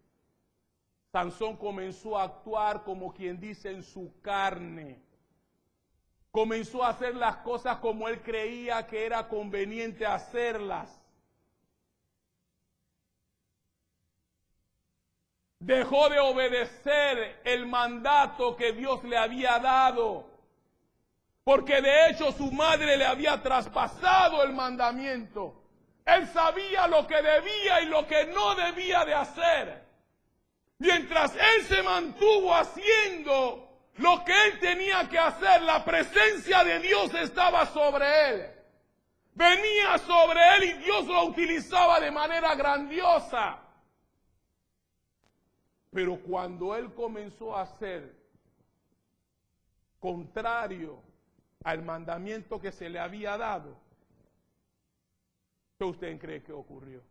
Sansón comenzó a actuar como quien dice en su carne. Comenzó a hacer las cosas como él creía que era conveniente hacerlas. Dejó de obedecer el mandato que Dios le había dado, porque de hecho su madre le había traspasado el mandamiento. Él sabía lo que debía y lo que no debía de hacer. Mientras él se mantuvo haciendo lo que él tenía que hacer, la presencia de Dios estaba sobre él. Venía sobre él y Dios lo utilizaba de manera grandiosa. Pero cuando él comenzó a hacer contrario al mandamiento que se le había dado, ¿qué usted cree que ocurrió?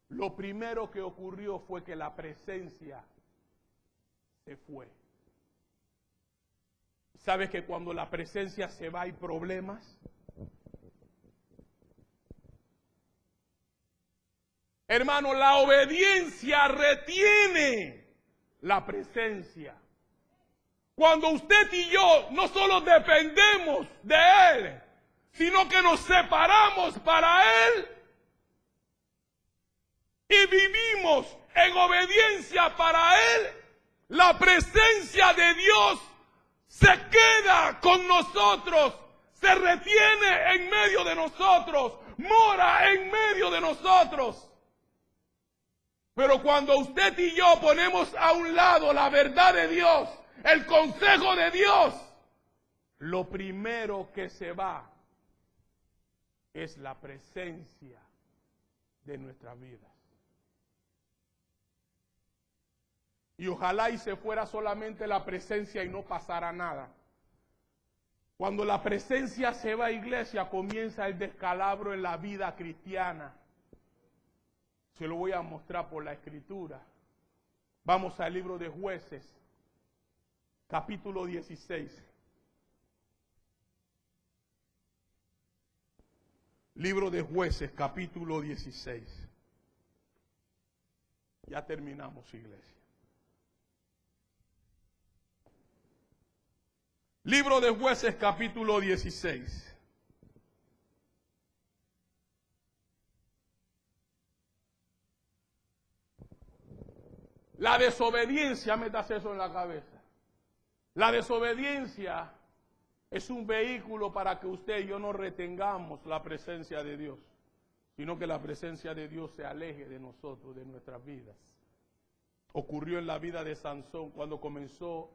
Lo primero que ocurrió fue que la presencia se fue. ¿Sabes que cuando la presencia se va hay problemas? Hermano, la obediencia retiene la presencia. Cuando usted y yo no solo dependemos de Él, sino que nos separamos para Él y vivimos en obediencia para Él, la presencia de Dios se queda con nosotros, se retiene en medio de nosotros, mora en medio de nosotros. Pero cuando usted y yo ponemos a un lado la verdad de Dios, el consejo de Dios, lo primero que se va es la presencia de nuestras vidas. Y ojalá y se fuera solamente la presencia y no pasara nada. Cuando la presencia se va, iglesia, comienza el descalabro en la vida cristiana. Se lo voy a mostrar por la Escritura. Vamos al libro de Jueces, capítulo 16. Libro de Jueces, capítulo 16. Ya terminamos, iglesia. Libro de Jueces, capítulo 16. La desobediencia, metas eso en la cabeza. La desobediencia es un vehículo para que usted y yo no retengamos la presencia de Dios, sino que la presencia de Dios se aleje de nosotros, de nuestras vidas. Ocurrió en la vida de Sansón cuando comenzó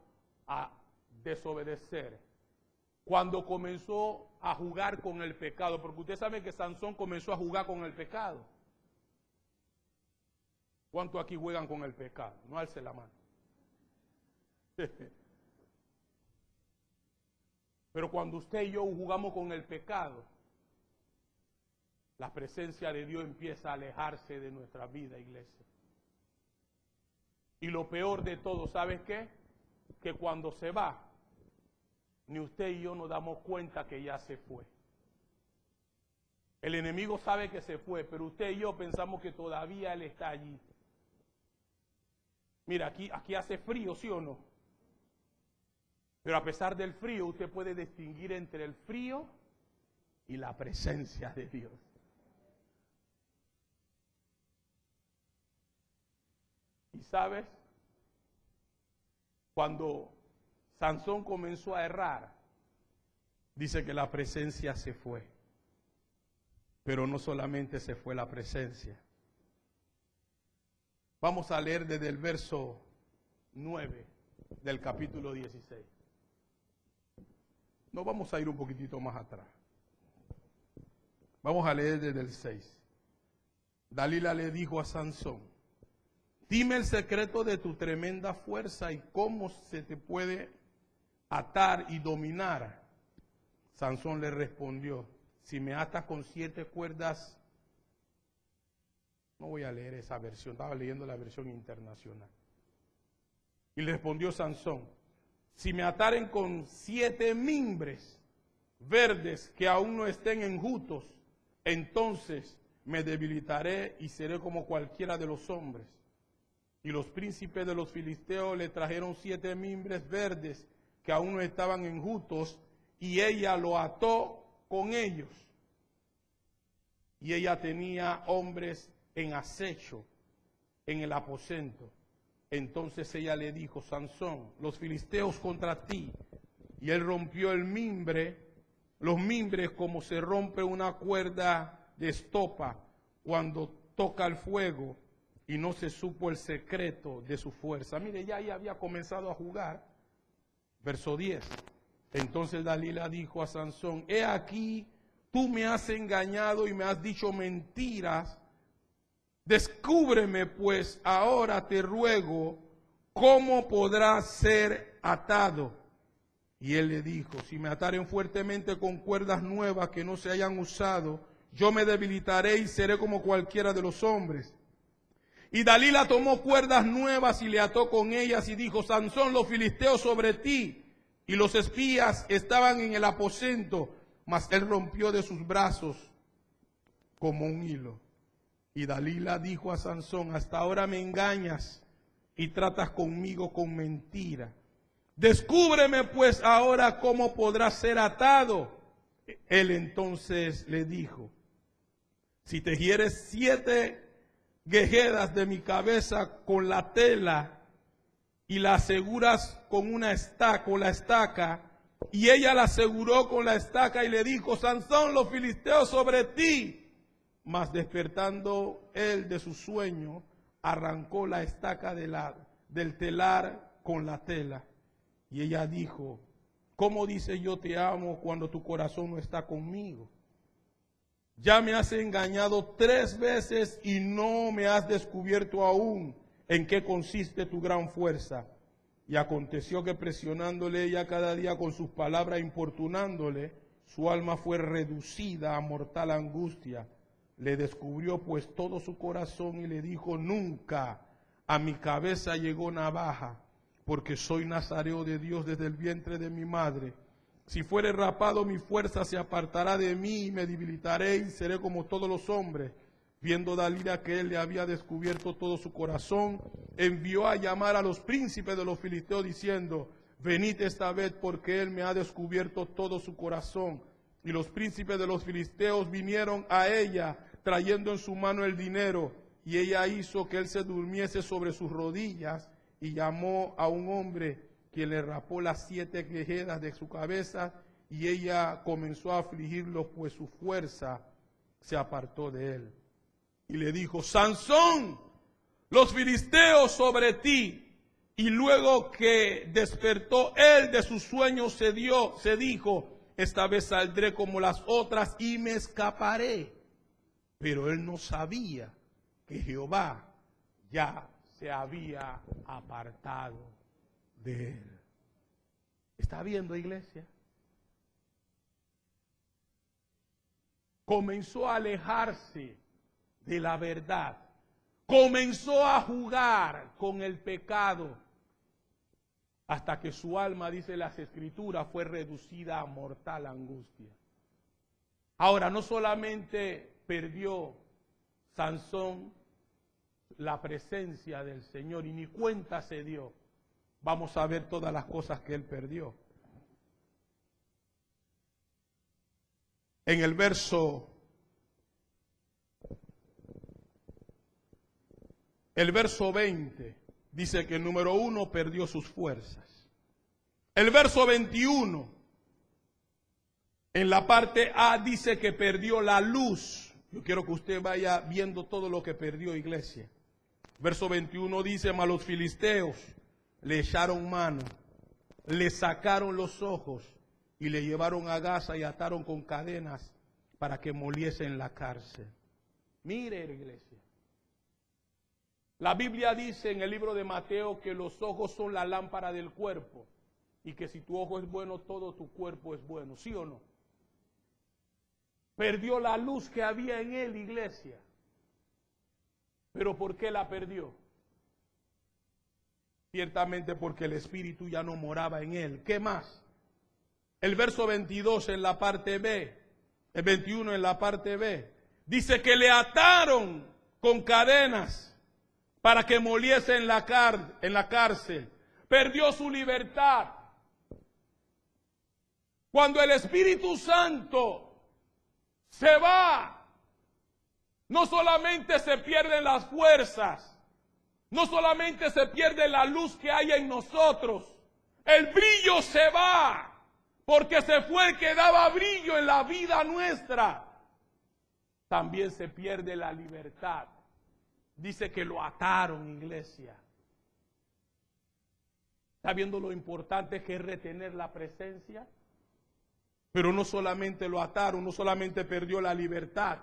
a desobedecer, cuando comenzó a jugar con el pecado, porque usted sabe que Sansón comenzó a jugar con el pecado. ¿Cuántos aquí juegan con el pecado? No alce la mano. Pero cuando usted y yo jugamos con el pecado, la presencia de Dios empieza a alejarse de nuestra vida, iglesia. Y lo peor de todo, ¿sabes qué? Que cuando se va, ni usted y yo nos damos cuenta que ya se fue. El enemigo sabe que se fue, pero usted y yo pensamos que todavía él está allí. Mira, aquí hace frío, ¿sí o no? Pero a pesar del frío, usted puede distinguir entre el frío y la presencia de Dios. Y sabes, cuando Sansón comenzó a errar, dice que la presencia se fue. Pero no solamente se fue la presencia. Vamos a leer desde el verso 9 del capítulo 16. No, vamos a ir un poquitito más atrás. Vamos a leer desde el 6. Dalila le dijo a Sansón: dime el secreto de tu tremenda fuerza y cómo se te puede atar y dominar. Sansón le respondió: si me atas con 7 cuerdas. No voy a leer esa versión, estaba leyendo la versión internacional. Y le respondió Sansón: si me ataren con 7 mimbres verdes que aún no estén enjutos, entonces me debilitaré y seré como cualquiera de los hombres. Y los príncipes de los filisteos le trajeron 7 mimbres verdes que aún no estaban enjutos, y ella lo ató con ellos. Y ella tenía hombres en acecho en el aposento. Entonces ella le dijo: Sansón, los filisteos contra ti. Y él rompió el mimbre los mimbres como se rompe una cuerda de estopa cuando toca el fuego, y no se supo el secreto de su fuerza. Mire, ya ahí había comenzado a jugar. Verso 10. Entonces Dalila dijo a Sansón: he aquí, tú me has engañado y me has dicho mentiras. Descúbreme pues ahora, te ruego, cómo podrá ser atado. Y él le dijo: si me ataren fuertemente con cuerdas nuevas que no se hayan usado, yo me debilitaré y seré como cualquiera de los hombres. Y Dalila tomó cuerdas nuevas y le ató con ellas y dijo: Sansón, los filisteos sobre ti. Y los espías estaban en el aposento, mas él rompió de sus brazos como un hilo. Y Dalila dijo a Sansón: hasta ahora me engañas y tratas conmigo con mentira. Descúbreme pues ahora cómo podrás ser atado. Él entonces le dijo: si tejieres 7 guejedas de mi cabeza con la tela y la aseguras con una estaca, con la estaca. Y ella la aseguró con la estaca y le dijo: Sansón, los filisteos sobre ti. Mas despertando él de su sueño, arrancó la estaca del telar con la tela. Y ella dijo: ¿cómo dice yo te amo cuando tu corazón no está conmigo? Ya me has engañado 3 veces y no me has descubierto aún en qué consiste tu gran fuerza. Y aconteció que presionándole ella cada día con sus palabras, importunándole, su alma fue reducida a mortal angustia. Le descubrió pues todo su corazón y le dijo: nunca a mi cabeza llegó navaja, porque soy nazareo de Dios desde el vientre de mi madre. Si fuere rapado, mi fuerza se apartará de mí y me debilitaré y seré como todos los hombres. Viendo Dalila que él le había descubierto todo su corazón, envió a llamar a los príncipes de los filisteos diciendo: venid esta vez, porque él me ha descubierto todo su corazón. Y los príncipes de los filisteos vinieron a ella, trayendo en su mano el dinero, y ella hizo que él se durmiese sobre sus rodillas, y llamó a un hombre que le rapó las 7 quejedas de su cabeza, y ella comenzó a afligirlo, pues su fuerza se apartó de él. Y le dijo: Sansón, los filisteos sobre ti. Y luego que despertó él de su sueño, se dijo: esta vez saldré como las otras y me escaparé. Pero él no sabía que Jehová ya se había apartado de él. ¿Está viendo, iglesia? Comenzó a alejarse de la verdad. Comenzó a jugar con el pecado hasta que su alma, dice las Escrituras, fue reducida a mortal angustia. Ahora, no solamente perdió Sansón la presencia del Señor y ni cuenta se dio. Vamos a ver todas las cosas que él perdió. En el verso 20 dice que número 1 perdió sus fuerzas. El verso 21 en la parte A dice que perdió la luz. Yo quiero que usted vaya viendo todo lo que perdió, iglesia. Verso 21 dice: mas los filisteos le echaron mano, le sacaron los ojos y le llevaron a Gaza y ataron con cadenas para que moliese en la cárcel. Mire, iglesia. La Biblia dice en el libro de Mateo que los ojos son la lámpara del cuerpo y que si tu ojo es bueno, todo tu cuerpo es bueno. ¿Sí o no? Perdió la luz que había en él, iglesia. ¿Pero por qué la perdió? Ciertamente porque el Espíritu ya no moraba en él. ¿Qué más? El verso 22 en la parte B, el 21 en la parte B, dice que le ataron con cadenas para que moliese en la cárcel. Perdió su libertad. Cuando el Espíritu Santo se va, no solamente se pierden las fuerzas, no solamente se pierde la luz que hay en nosotros, el brillo se va. porque se fue el que daba brillo en la vida nuestra, también se pierde la libertad. Dice que lo ataron, iglesia. ¿Está viendo lo importante que es retener la presencia? Pero no solamente lo ataron, no solamente perdió la libertad.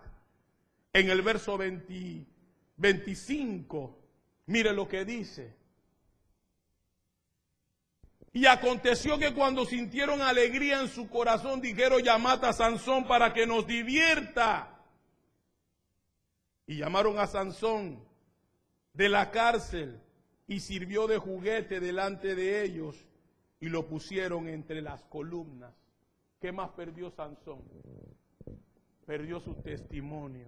En el verso 25, mire lo que dice. Y aconteció que cuando sintieron alegría en su corazón, dijeron: llamad a Sansón para que nos divierta. Y llamaron a Sansón de la cárcel, y sirvió de juguete delante de ellos, y lo pusieron entre las columnas. ¿Qué más perdió Sansón? Perdió su testimonio.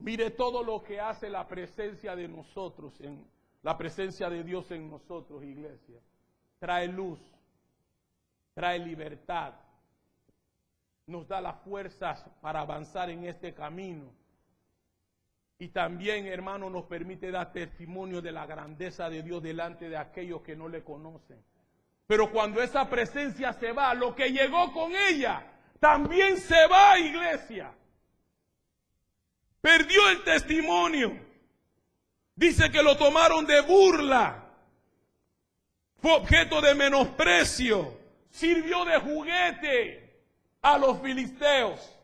Mire todo lo que hace la presencia de nosotros, la presencia de Dios en nosotros, iglesia. Trae luz, trae libertad, nos da las fuerzas para avanzar en este camino. Y también, hermano, nos permite dar testimonio de la grandeza de Dios delante de aquellos que no le conocen. Pero cuando esa presencia se va, lo que llegó con ella también se va, iglesia. Perdió el testimonio. Dice que lo tomaron de burla. Fue objeto de menosprecio. Sirvió de juguete a los filisteos.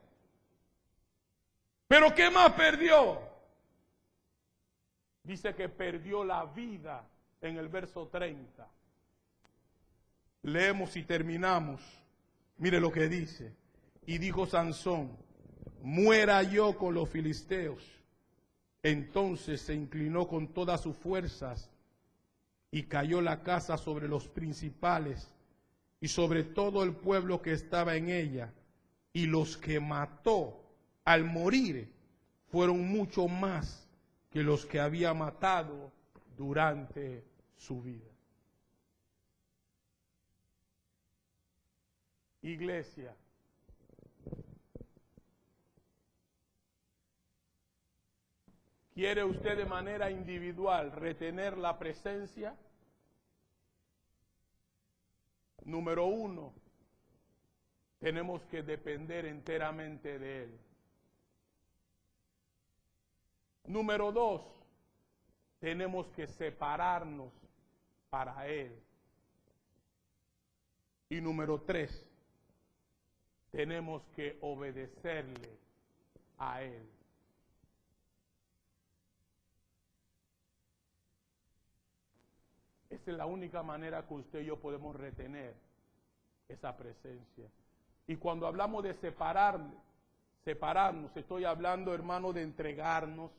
¿Pero qué más perdió? Dice que perdió la vida en el verso 30. Leemos y terminamos. Mire lo que dice. Y dijo Sansón: muera yo con los filisteos. Entonces se inclinó con todas sus fuerzas y cayó la casa sobre los principales y sobre todo el pueblo que estaba en ella. Y los que mató al morir fueron mucho más que los que había matado durante su vida. Iglesia, ¿quiere usted de manera individual retener la presencia? Número 1, tenemos que depender enteramente de Él. Número 2, tenemos que separarnos para Él. Y número 3, tenemos que obedecerle a Él. Esa es la única manera que usted y yo podemos retener esa presencia. Y cuando hablamos de separarnos, estoy hablando, hermano, de entregarnos,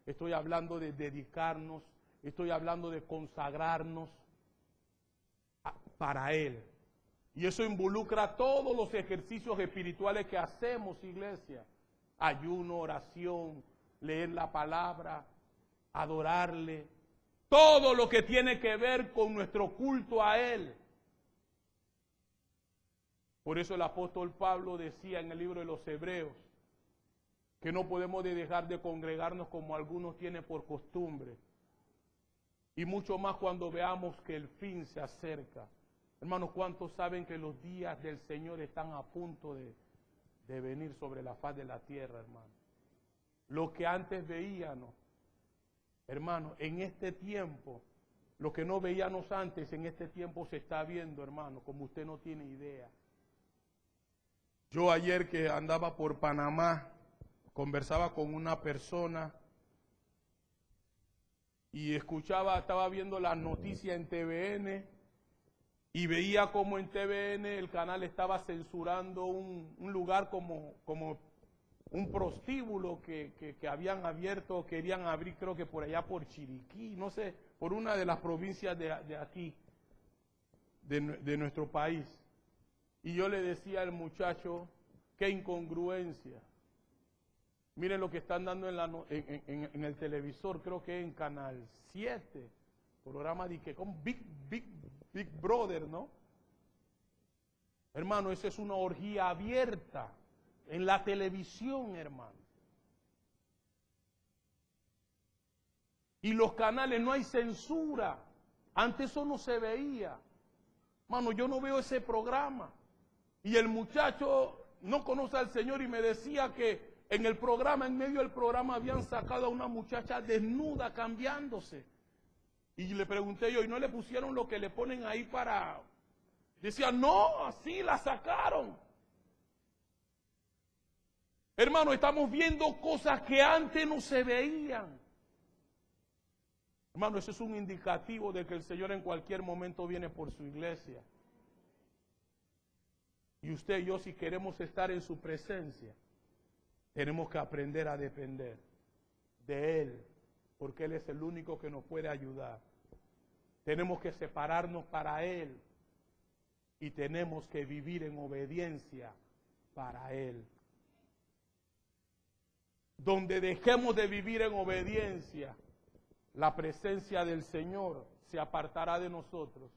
estoy hablando de dedicarnos, estoy hablando de consagrarnos para Él. Y eso involucra todos los ejercicios espirituales que hacemos, iglesia. Ayuno, oración, leer la palabra, adorarle. Todo lo que tiene que ver con nuestro culto a Él. Por eso el apóstol Pablo decía en el libro de los Hebreos que no podemos dejar de congregarnos como algunos tienen por costumbre. Y mucho más cuando veamos que el fin se acerca. Hermanos, ¿cuántos saben que los días del Señor están a punto de venir sobre la faz de la tierra, hermano? Lo que antes veíamos, hermano, en este tiempo, lo que no veíamos antes, en este tiempo se está viendo, hermano, como usted no tiene idea. Yo ayer que andaba por Panamá, conversaba con una persona y estaba viendo las noticias en TVN y veía como en TVN el canal estaba censurando un lugar como un prostíbulo que habían abierto, querían abrir, creo que por allá por Chiriquí, no sé, por una de las provincias de aquí, de nuestro país. Y yo le decía al muchacho, qué incongruencia. Miren lo que están dando en el televisor, creo que en Canal 7, programa de que con Big Brother, ¿no? Hermano, esa es una orgía abierta en la televisión, hermano. Y los canales, no hay censura. Antes eso no se veía. Mano, yo no veo ese programa. Y el muchacho no conoce al Señor y me decía que en el programa, en medio del programa, habían sacado a una muchacha desnuda cambiándose. Y le pregunté yo, ¿y no le pusieron lo que le ponen ahí para...? Decía, no, así la sacaron. Hermano, estamos viendo cosas que antes no se veían. Hermano, eso es un indicativo de que el Señor en cualquier momento viene por su iglesia. Y usted y yo, si queremos estar en su presencia, tenemos que aprender a depender de Él, porque Él es el único que nos puede ayudar. Tenemos que separarnos para Él y tenemos que vivir en obediencia para Él. Donde dejemos de vivir en obediencia, la presencia del Señor se apartará de nosotros.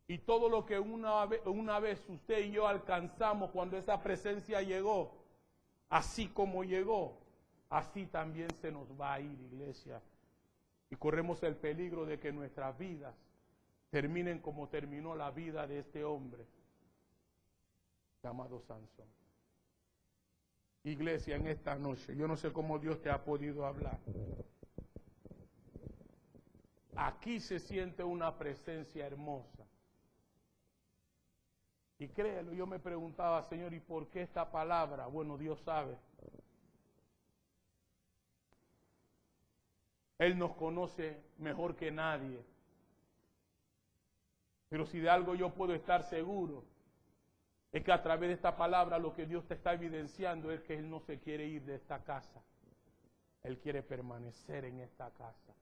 Y todo lo que una vez usted y yo alcanzamos cuando esa presencia llegó, así como llegó, así también se nos va a ir, iglesia. Y corremos el peligro de que nuestras vidas terminen como terminó la vida de este hombre llamado Sansón. Iglesia, en esta noche, yo no sé cómo Dios te ha podido hablar. Aquí se siente una presencia hermosa. Y créelo, yo me preguntaba, Señor, ¿y por qué esta palabra? Bueno, Dios sabe. Él nos conoce mejor que nadie. Pero si de algo yo puedo estar seguro, es que a través de esta palabra lo que Dios te está evidenciando es que Él no se quiere ir de esta casa. Él quiere permanecer en esta casa.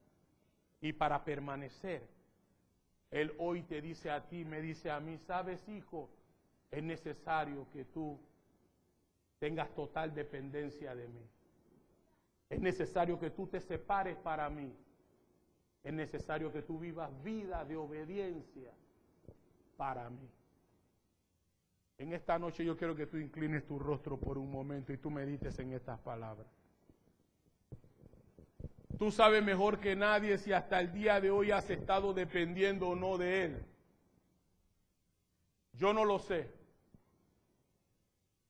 Y para permanecer, Él hoy te dice a ti, me dice a mí, ¿sabes, hijo? Es necesario que tú tengas total dependencia de mí. Es necesario que tú te separes para mí. Es necesario que tú vivas vida de obediencia para mí. En esta noche yo quiero que tú inclines tu rostro por un momento y tú medites en estas palabras. Tú sabes mejor que nadie si hasta el día de hoy has estado dependiendo o no de Él. Yo no lo sé,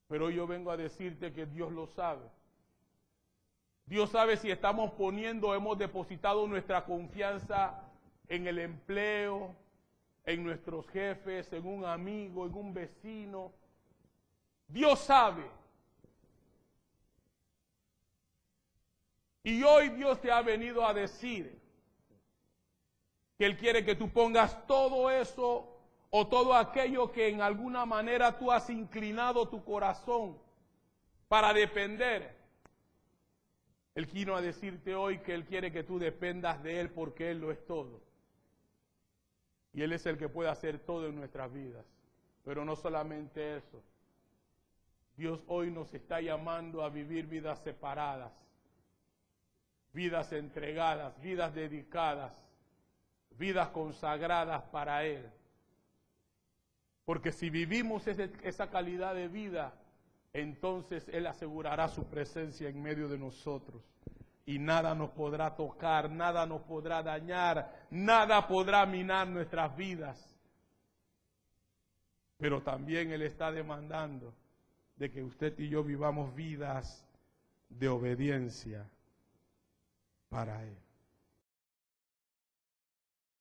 pero yo vengo a decirte que Dios lo sabe. Dios sabe si estamos hemos depositado nuestra confianza en el empleo, en nuestros jefes, en un amigo, en un vecino. Dios sabe. Y hoy Dios te ha venido a decir que Él quiere que tú pongas todo eso o todo aquello que en alguna manera tú has inclinado tu corazón para depender. Él vino a decirte hoy que Él quiere que tú dependas de Él porque Él lo es todo. Y Él es el que puede hacer todo en nuestras vidas. Pero no solamente eso. Dios hoy nos está llamando a vivir vidas separadas, vidas entregadas, vidas dedicadas, vidas consagradas para Él. Porque si vivimos esa calidad de vida, entonces Él asegurará su presencia en medio de nosotros. Y nada nos podrá tocar, nada nos podrá dañar, nada podrá minar nuestras vidas. Pero también Él está demandando de que usted y yo vivamos vidas de obediencia para Él.